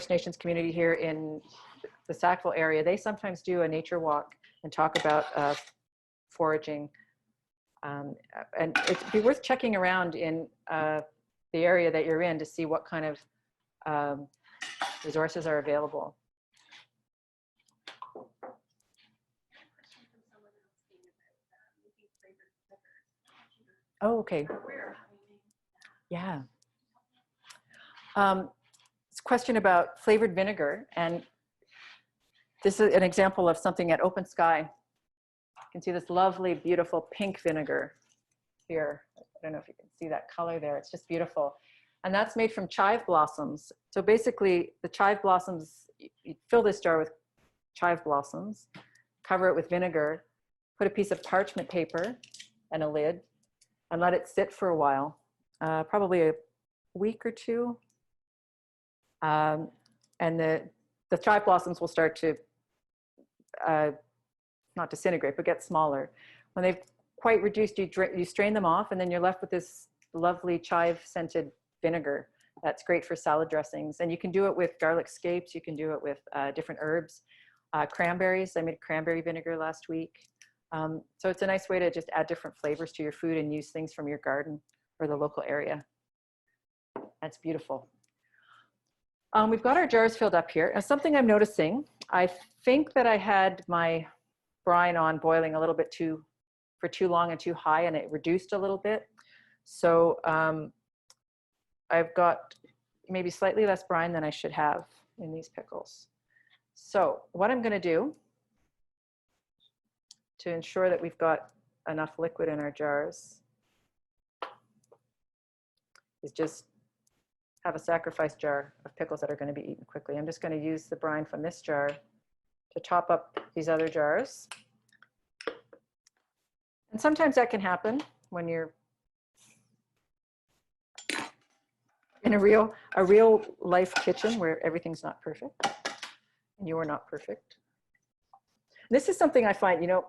Nations community here in the Sackville area. They sometimes do a nature walk and talk about foraging. And it'd be worth checking around in the area that you're in to see what kind of resources are available. Oh, okay. Yeah. It's a question about flavored vinegar, and this is an example of something at Open Sky. You can see this lovely, beautiful pink vinegar here. I don't know if you can see that color there. It's just beautiful. And that's made from chive blossoms. So basically, the chive blossoms, you fill this jar with chive blossoms, cover it with vinegar, put a piece of parchment paper and a lid, and let it sit for a while, probably a week or two. And the chive blossoms will start to, not disintegrate, but get smaller. When they've quite reduced, you strain them off, and then you're left with this lovely chive-scented vinegar that's great for salad dressings. And you can do it with garlic scapes. You can do it with different herbs. Cranberries, I made cranberry vinegar last week. So it's a nice way to just add different flavors to your food and use things from your garden or the local area. That's beautiful. We've got our jars filled up here. And something I'm noticing, I think that I had my brine on boiling a little bit for too long and too high, and it reduced a little bit. So I've got maybe slightly less brine than I should have in these pickles. So what I'm going to do to ensure that we've got enough liquid in our jars is just have a sacrifice jar of pickles that are going to be eaten quickly. I'm just going to use the brine from this jar to top up these other jars. And sometimes that can happen when you're in a real life kitchen where everything's not perfect and you are not perfect. This is something I find, you know,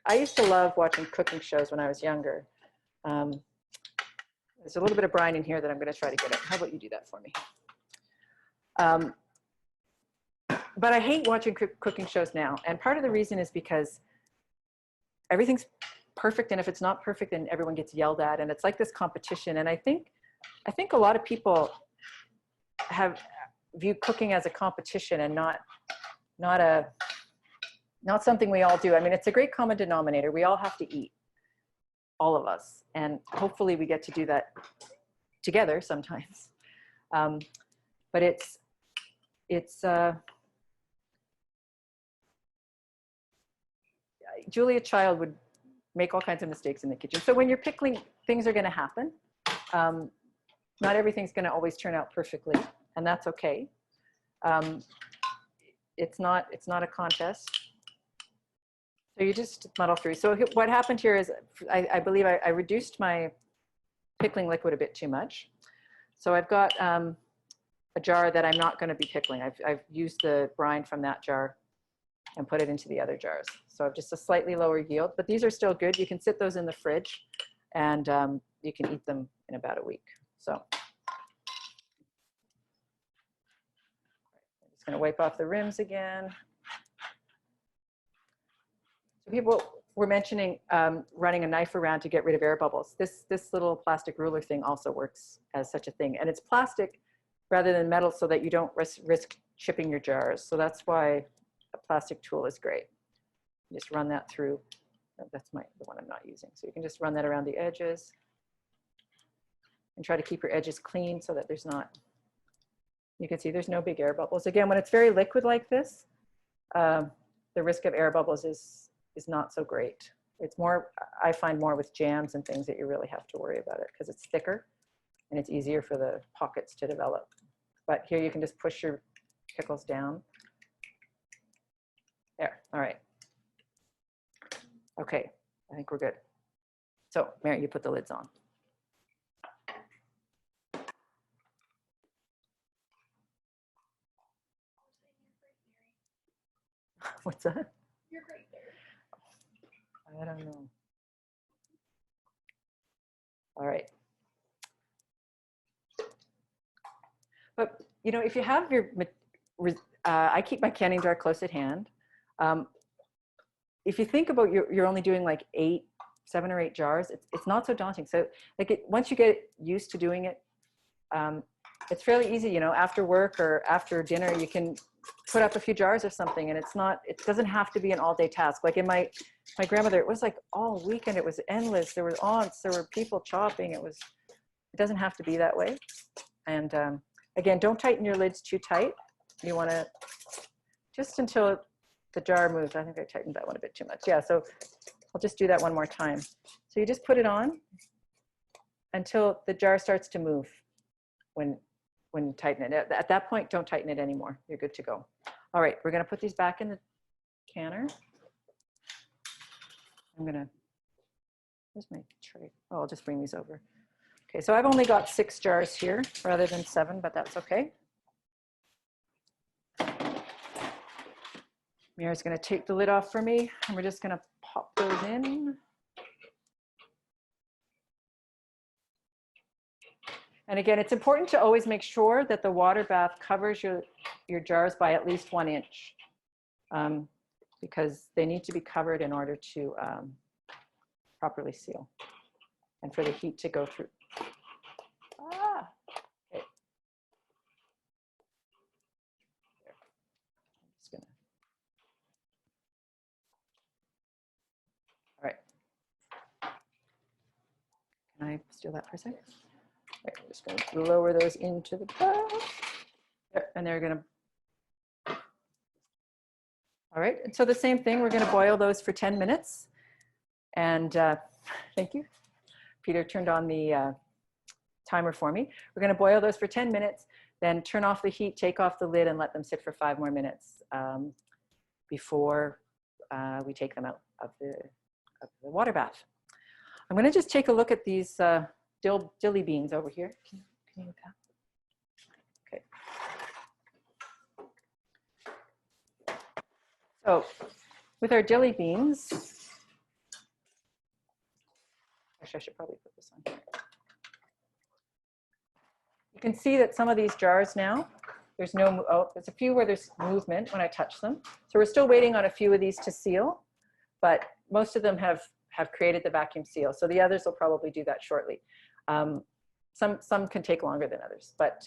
I used to love watching cooking shows when I was younger. There's a little bit of brine in here that I'm going to try to get out. How about you do that for me? But I hate watching cooking shows now. And part of the reason is because everything's perfect. And if it's not perfect, then everyone gets yelled at. And it's like this competition. And I think a lot of people view cooking as a competition and not something we all do. I mean, it's a great common denominator. We all have to eat, all of us. And hopefully we get to do that together sometimes. But Julia Child would make all kinds of mistakes in the kitchen. So when you're pickling, things are going to happen. Not everything's going to always turn out perfectly, and that's okay. It's not a contest. So you just muddle through. So what happened here is I believe I reduced my pickling liquid a bit too much. So I've got a jar that I'm not going to be pickling. I've used the brine from that jar and put it into the other jars. So I've just a slightly lower yield, but these are still good. You can sit those in the fridge and you can eat them in about a week. So I'm just going to wipe off the rims again. So people were mentioning running a knife around to get rid of air bubbles. This little plastic ruler thing also works as such a thing. And it's plastic rather than metal so that you don't risk chipping your jars. So that's why a plastic tool is great. You just run that through. That's the one I'm not using. So you can just run that around the edges and try to keep your edges clean so that there's not, you can see there's no big air bubbles. Again, when it's very liquid like this, the risk of air bubbles is not so great. It's more, I find more with jams and things that you really have to worry about it because it's thicker and it's easier for the pockets to develop. But here you can just push your pickles down. There, all right. Okay, I think we're good. So Mary, you put the lids on. What's that? You're great there. I don't know. All right. But, you know, if you have your, I keep my canning jar close at hand. If you think about you're only doing like 7 or 8 jars, it's not so daunting. So like once you get used to doing it, it's fairly easy, you know, after work or after dinner, you can put up a few jars or something, and it doesn't have to be an all-day task. Like in my grandmother, it was like all weekend, it was endless. There were aunts, there were people chopping. It doesn't have to be that way. And again, don't tighten your lids too tight. You want to just until the jar moves. I think I tightened that one a bit too much. Yeah, so I'll just do that one more time. So you just put it on until the jar starts to move when you tighten it. At that point, don't tighten it anymore. You're good to go. All right, we're going to put these back in the canner. Where's my tray? Oh, I'll just bring these over. Okay, so I've only got 6 jars here rather than 7, but that's okay. Mary's going to take the lid off for me, and we're just going to pop those in. And again, it's important to always make sure that the water bath covers your jars by at least 1 inch, because they need to be covered in order to properly seal and for the heat to go through. Okay. I'm just gonna. All right. Can I steal that for a second? Right, I'm just going to lower those into the bath. There, and they're going to. All right, and so the same thing, we're going to boil those for 10 minutes. And thank you. Peter turned on the timer for me. We're going to boil those for 10 minutes, then turn off the heat, take off the lid, and let them sit for 5 more minutes before we take them out of the water bath. I'm going to just take a look at these dilly beans over here. Can you look at? Okay. So with our dilly beans, actually I should probably put this on here. You can see that some of these jars now, there's no, oh, there's a few where there's movement when I touch them. So we're still waiting on a few of these to seal, but most of them have created the vacuum seal. So the others will probably do that shortly. Some can take longer than others, but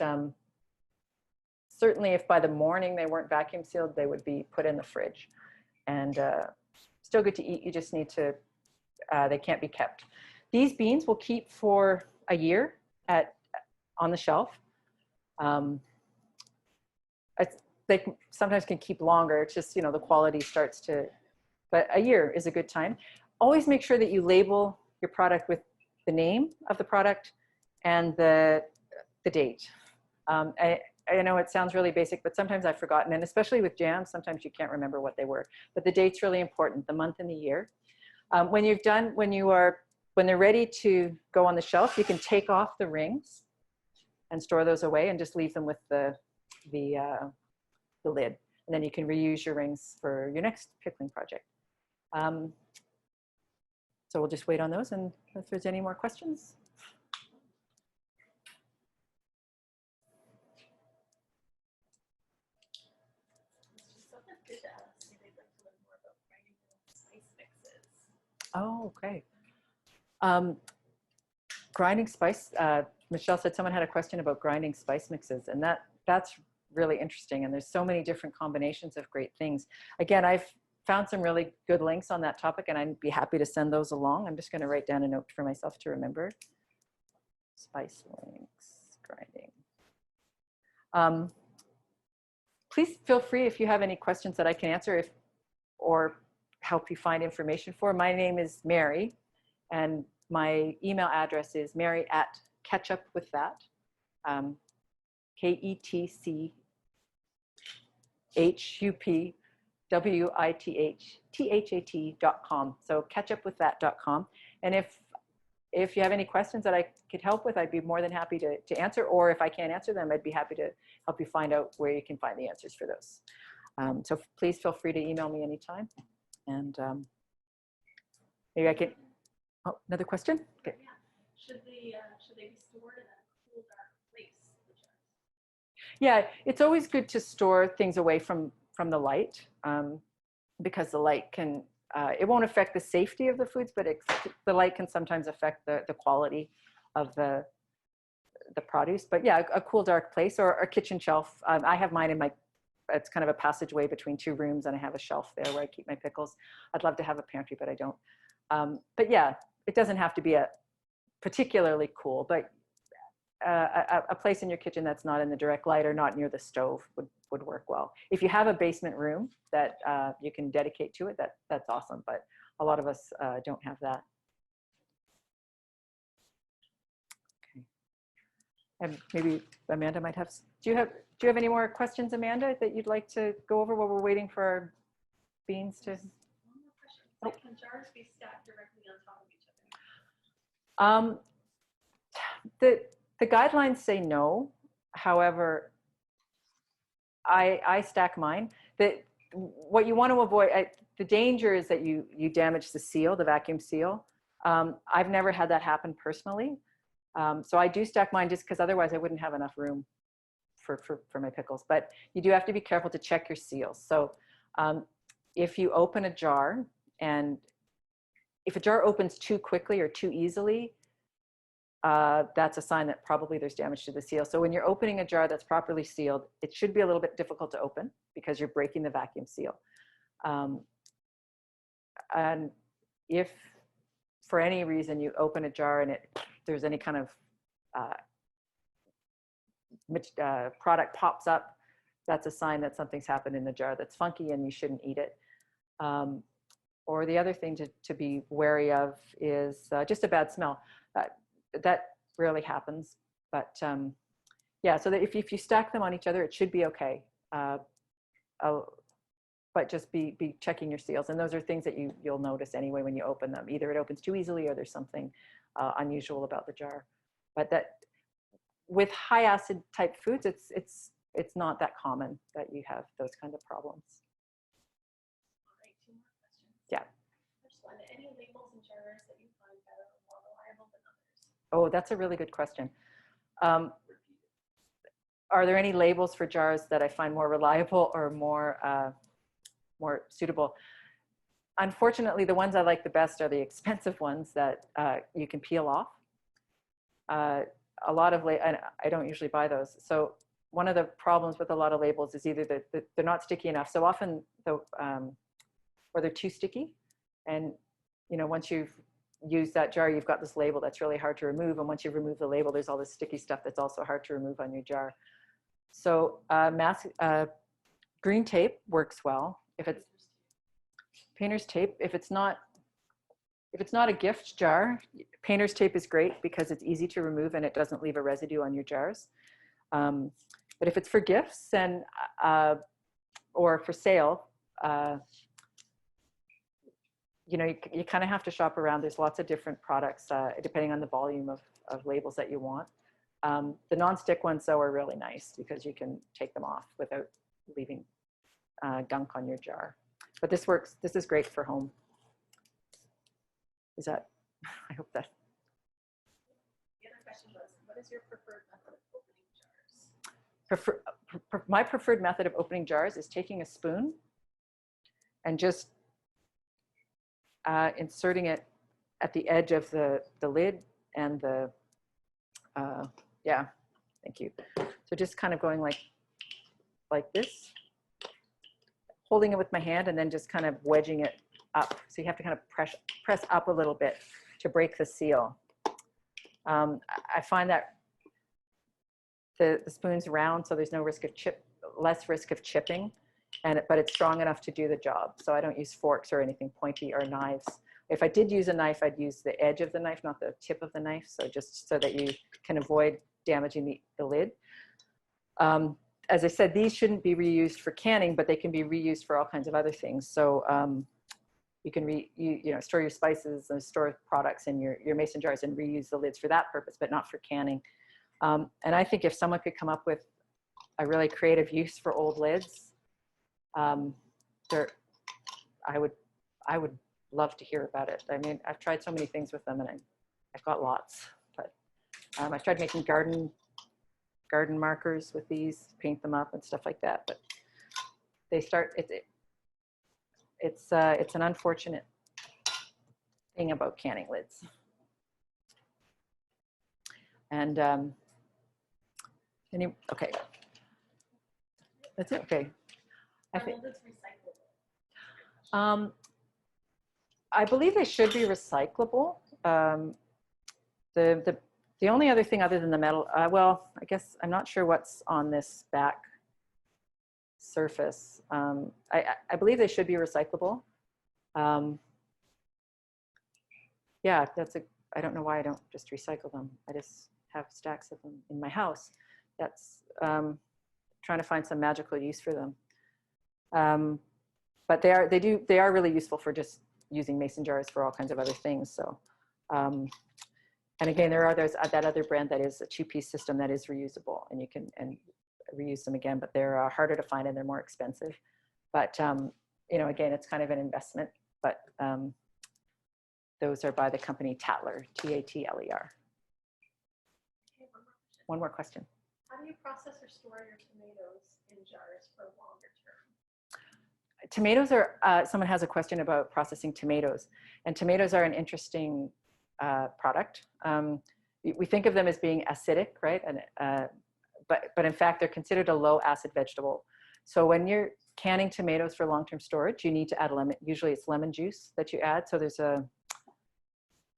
certainly if by the morning they weren't vacuum sealed, they would be put in the fridge. And still good to eat, you just need to, they can't be kept. These beans will keep for a year on the shelf. They sometimes can keep longer. It's just, you know, the quality starts to, but a year is a good time. Always make sure that you label your product with the name of the product and the date. I know it sounds really basic, but sometimes I've forgotten, and especially with jams, sometimes you can't remember what they were, but the date's really important, the month and the year. When they're ready to go on the shelf, you can take off the rings and store those away and just leave them with the lid. And then you can reuse your rings for your next pickling project. So we'll just wait on those, and if there's any more questions. Oh, okay. Grinding spice, Michelle said someone had a question about grinding spice mixes, and that's really interesting. And there's so many different combinations of great things. Again, I've found some really good links on that topic, and I'd be happy to send those along. I'm just going to write down a note for myself to remember. Spice links, grinding. Please feel free if you have any questions that I can answer or help you find information for. My name is Mary, and my email address is mary@ketchup with that, ketchupwithat.com. So ketchupwiththat.com. And if you have any questions that I could help with, I'd be more than happy to answer, or if I can't answer them, I'd be happy to help you find out where you can find the answers for those. So please feel free to email me anytime. And maybe I can, oh, another question? Okay. Yeah. Should they be stored in a cool, dark place? Yeah, it's always good to store things away from the light, because the light can, it won't affect the safety of the foods, but the light can sometimes affect the quality of the produce. But yeah, a cool, dark place, or a kitchen shelf. I have mine in it's kind of a passageway between 2 rooms, and I have a shelf there where I keep my pickles. I'd love to have a pantry, but I don't. But yeah, it doesn't have to be a particularly cool, but a place in your kitchen that's not in the direct light or not near the stove would work well. If you have a basement room that you can dedicate to it, that's awesome, but a lot of us don't have that. Okay. And maybe Amanda might have, do you have any more questions, Amanda, that you'd like to go over while we're waiting for our beans to? One more question. Oh. Can jars be stacked directly on top of each other? The guidelines say no. However, I stack mine. What you want to avoid, the danger is that you damage the seal, the vacuum seal. I've never had that happen personally. So I do stack mine just because otherwise I wouldn't have enough room for my pickles. But you do have to be careful to check your seals. So if you open a jar, and if a jar opens too quickly or too easily, that's a sign that probably there's damage to the seal. So when you're opening a jar that's properly sealed, it should be a little bit difficult to open because you're breaking the vacuum seal. And if for any reason you open a jar and there's any kind of product pops up, that's a sign that something's happened in the jar that's funky and you shouldn't eat it. Or the other thing to be wary of is just a bad smell. That rarely happens, but yeah, so that if you stack them on each other, it should be okay. But just be checking your seals. And those are things that you'll notice anyway when you open them. Either it opens too easily or there's something unusual about the jar. But that with high acid type foods, it's not that common that you have those kind of problems. All right, 2 more questions. Yeah. First one, any labels and jars that you find better or more reliable than others? Oh, that's a really good question. Are there any labels for jars that I find more reliable or more suitable? Unfortunately, the ones I like the best are the expensive ones that you can peel off. A lot of, I don't usually buy those. So one of the problems with a lot of labels is either that they're not sticky enough. So often, or they're too sticky. And once you've used that jar, you've got this label that's really hard to remove. And once you remove the label, there's all this sticky stuff that's also hard to remove on your jar. So green tape works well. If it's painter's tape, if it's not a gift jar, painter's tape is great because it's easy to remove and it doesn't leave a residue on your jars. But if it's for gifts and or for sale, you kind of have to shop around. There's lots of different products depending on the volume of labels that you want. The non-stick ones though are really nice because you can take them off without leaving gunk on your jar. But this works. This is great for home. Is that? I hope that. The other question was, what is your preferred method of opening jars? My preferred method of opening jars is taking a spoon and just inserting it at the edge of the lid and the, yeah, thank you. So just kind of going like this, holding it with my hand and then just kind of wedging it up. So you have to kind of press up a little bit to break the seal. I find that the spoon's round, so there's no risk of less risk of chipping, but it's strong enough to do the job. So I don't use forks or anything pointy or knives. If I did use a knife, I'd use the edge of the knife, not the tip of the knife. So just so that you can avoid damaging the lid. As I said, these shouldn't be reused for canning, but they can be reused for all kinds of other things. So you can store your spices and store products in your mason jars and reuse the lids for that purpose, but not for canning. And I think if someone could come up with a really creative use for old lids, I would love to hear about it. I mean, I've tried so many things with them, and I've got lots. But I've tried making garden markers with these, paint them up and stuff like that. But they start. It's an unfortunate thing about canning lids. And okay, that's it. Okay, I think. I believe they should be recyclable. The only other thing other than the metal, well, I guess I'm not sure what's on this back surface. I believe they should be recyclable. Yeah, I don't know why I don't just recycle them. I just have stacks of them in my house. That's trying to find some magical use for them. But they are really useful for just using mason jars for all kinds of other things. So, and again, there are that other brand that is a 2-piece system that is reusable, and you can reuse them again, but they're harder to find and they're more expensive. But again, it's kind of an investment. But those are by the company Tatler, T-A-T-L-E-R. Okay, one more question. How do you process or store your tomatoes in jars for longer term? Tomatoes are, someone has a question about processing tomatoes, and tomatoes are an interesting product. We think of them as being acidic, right? And, but in fact, they're considered a low acid vegetable. So when you're canning tomatoes for long-term storage, you need to add lemon. Usually it's lemon juice that you add. So there's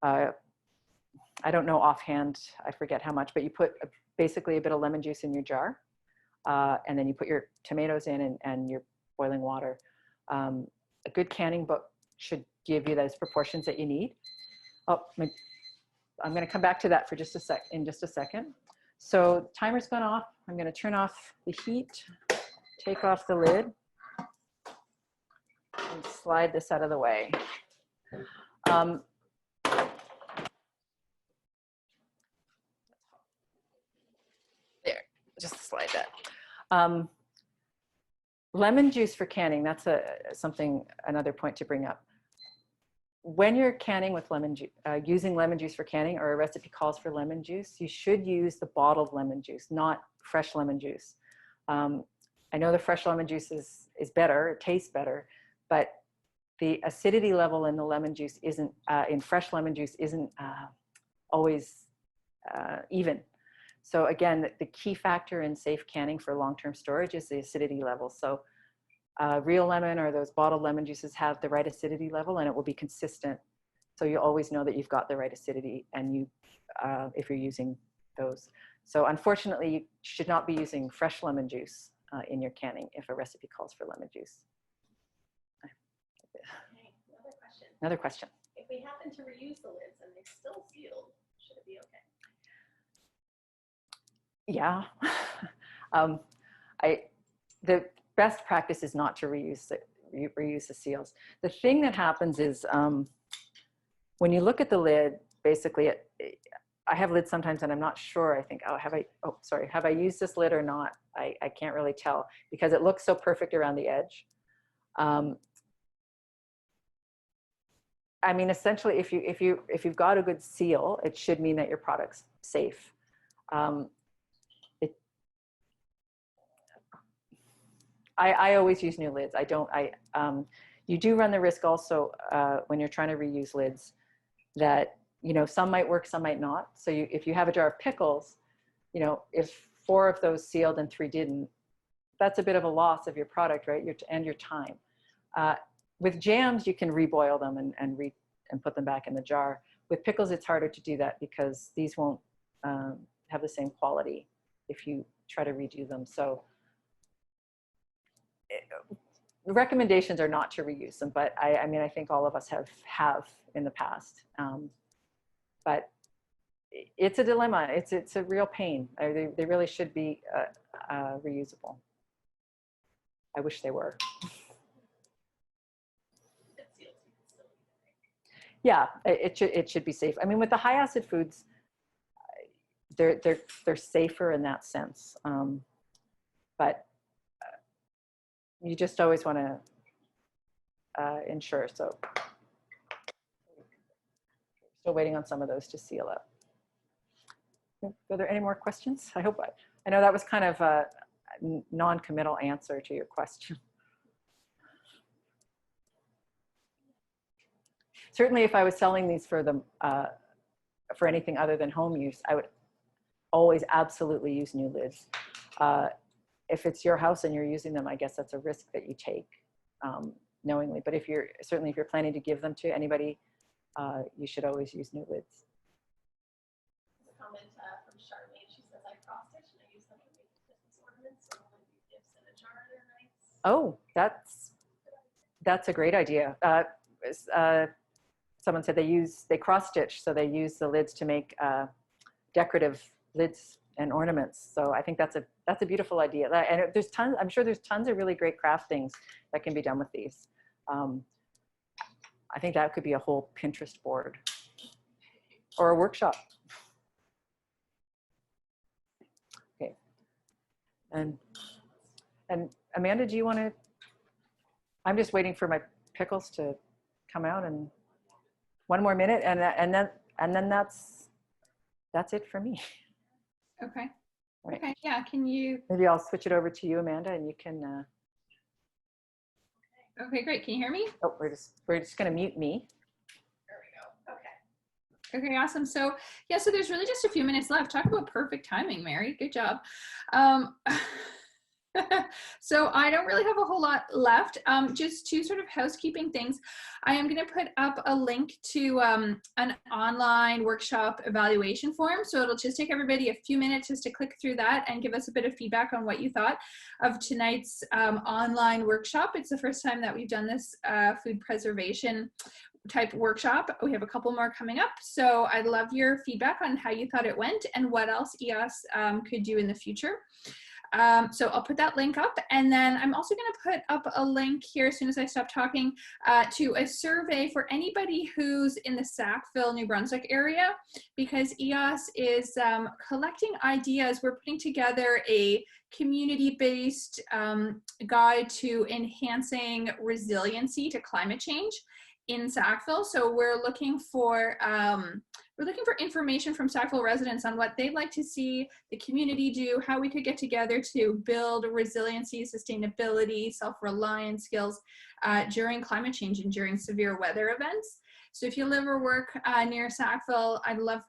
I don't know offhand, I forget how much, but you put basically a bit of lemon juice in your jar. and then you put your tomatoes in and your boiling water. A good canning book should give you those proportions that you need. Oh, I'm going to come back to that for just a second. So timer's gone off. I'm going to turn off the heat, take off the lid, and slide this out of the way. There, just slide that. Lemon juice for canning, that's another point to bring up. When you're canning with using lemon juice for canning, or a recipe calls for lemon juice, you should use the bottled lemon juice, not fresh lemon juice. I know the fresh lemon juice is better, it tastes better, but the acidity level in the lemon juice isn't, in fresh lemon juice isn't always even. So again, the key factor in safe canning for long-term storage is the acidity level. So real lemon or those bottled lemon juices have the right acidity level, and it will be consistent. So you always know that you've got the right acidity, and if you're using those. So unfortunately, you should not be using fresh lemon juice in your canning if a recipe calls for lemon juice. Okay, another question. Another question. If we happen to reuse the lids and they're still sealed, should it be okay? Yeah. The best practice is not to reuse the seals. The thing that happens is when you look at the lid, basically, I have lids sometimes and I'm not sure. I think, oh, have I used this lid or not? I can't really tell because it looks so perfect around the edge. I mean, essentially, if you've got a good seal, it should mean that your product's safe. I always use new lids. You do run the risk also when you're trying to reuse lids that, some might work, some might not. So if you have a jar of pickles, if 4 of those sealed and 3 didn't, that's a bit of a loss of your product, right? And your time. With jams, you can reboil them and put them back in the jar. With pickles, it's harder to do that because these won't have the same quality if you try to redo them. So the recommendations are not to reuse them, but I mean, I think all of us have in the past. But it's a dilemma. It's a real pain. They really should be reusable. I wish they were. Yeah, it should be safe. I mean, with the high acid foods, they're safer in that sense. But you just always want to ensure. So still waiting on some of those to seal up. Are there any more questions? I know that was kind of a non-committal answer to your question. Certainly, if I was selling these for anything other than home use, I would always absolutely use new lids. If it's your house and you're using them, I guess that's a risk that you take knowingly. But if you're planning to give them to anybody, you should always use new lids. There's a comment from Charmaine. She says, I cross-stitch and I use them to make Christmas ornaments. So when you gifts in a jar, they're nice. Oh, that's a great idea. Someone said they cross-stitch, so they use the lids to make decorative lids and ornaments. So I think that's a beautiful idea. And I'm sure there's tons of really great craft things that can be done with these. I think that could be a whole Pinterest board or a workshop. Okay. And Amanda, do you want to? I'm just waiting for my pickles to come out, and 1 more minute, and then that's it for me. Okay. Right. Okay. Yeah. Can you? Maybe I'll switch it over to you, Amanda, and you can. Okay, great. Can you hear me? Oh, we're just going to mute me. There we go. Okay. Okay, awesome. So yeah, so there's really just a few minutes left. Talk about perfect timing, Mary. Good job. So I don't really have a whole lot left. Just two sort of housekeeping things. I am going to put up a link to an online workshop evaluation form. So it'll just take everybody a few minutes just to click through that and give us a bit of feedback on what you thought of tonight's online workshop. It's the first time that we've done this food preservation type workshop. We have a couple more coming up. So I'd love your feedback on how you thought it went and what else EOS could do in the future. So I'll put that link up, and then I'm also going to put up a link here as soon as I stop talking to a survey for anybody who's in the Sackville, New Brunswick area, because EOS is collecting ideas. We're putting together a community-based guide to enhancing resiliency to climate change in Sackville. So we're looking for information from Sackville residents on what they'd like to see the community do, how we could get together to build resiliency, sustainability, self-reliance skills during climate change and during severe weather events. So if you live or work near Sackville, I'd love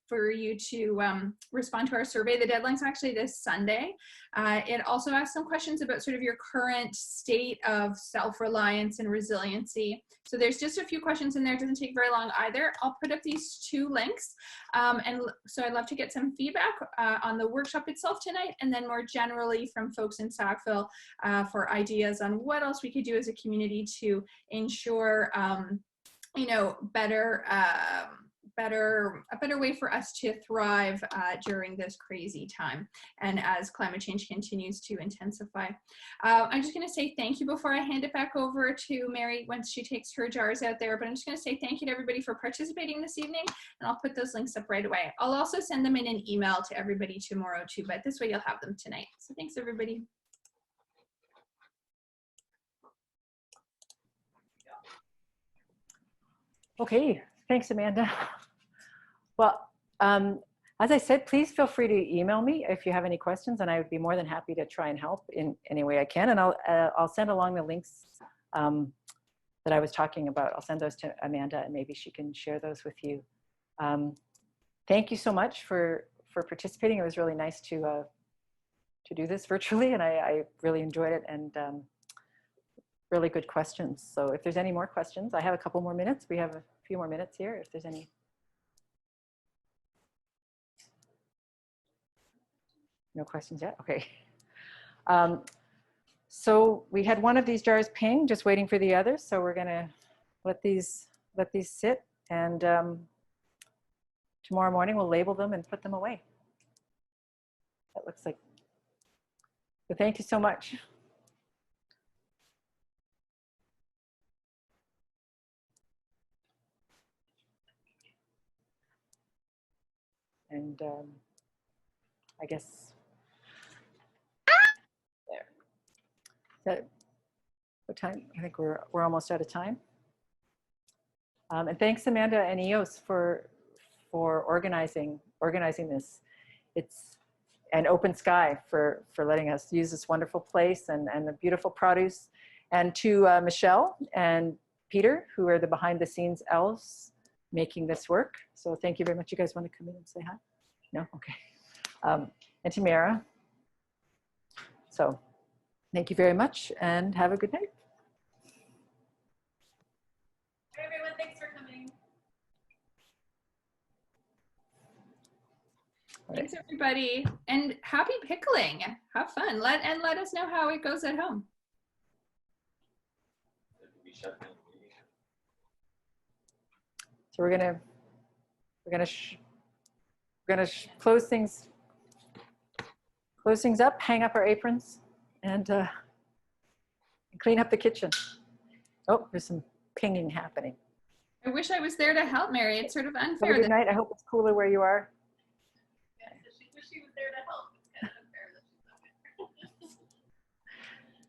for you to respond to our survey. The deadline's actually this Sunday. It also asks some questions about sort of your current state of self-reliance and resiliency. So there's just a few questions in there. It doesn't take very long either. I'll put up these two links. And so I'd love to get some feedback on the workshop itself tonight, and then more generally from folks in Sackville for ideas on what else we could do as a community to ensure you know, a better way for us to thrive during this crazy time and as climate change continues to intensify. I'm just going to say thank you before I hand it back over to Mary once she takes her jars out there, but I'm just going to say thank you to everybody for participating this evening, and I'll put those links up right away. I'll also send them in an email to everybody tomorrow too, but this way you'll have them tonight. So thanks everybody. Okay, thanks, Amanda. Well, as I said, please feel free to email me if you have any questions, and I would be more than happy to try and help in any way I can. And I'll send along the links that I was talking about. I'll send those to Amanda, and maybe she can share those with you. Thank you so much for participating. It was really nice to do this virtually, and I really enjoyed it, and really good questions. So if there's any more questions, I have a couple more minutes. We have a few more minutes here if there's any. No questions yet? Okay. So we had one of these jars ping, just waiting for the others. So we're gonna let these sit, and tomorrow morning we'll label them and put them away. That looks like. So thank you so much. And I guess there. Is that what time? I think we're almost out of time. And thanks, Amanda and EOS for organizing this. It's an Open Sky for letting us use this wonderful place and the beautiful produce, and to Michelle and Peter, who are the behind the scenes elves making this work. So thank you very much. You guys want to come in and say hi? No? Okay. And to Mara. So thank you very much and have a good night. Hi, everyone. Thanks for coming. Thanks everybody, and happy pickling. Have fun. Let us know how it goes at home. So we're gonna close things up, hang up our aprons, and clean up the kitchen. Oh, there's some pinging happening. I wish I was there to help, Mary. It's sort of unfair. Have a good night. I hope it's cooler where you are. Yeah, so she wish she was there to help. It's kind of unfair that she's not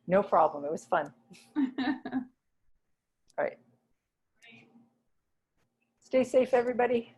there. No problem. It was fun. All right. Stay safe, everybody.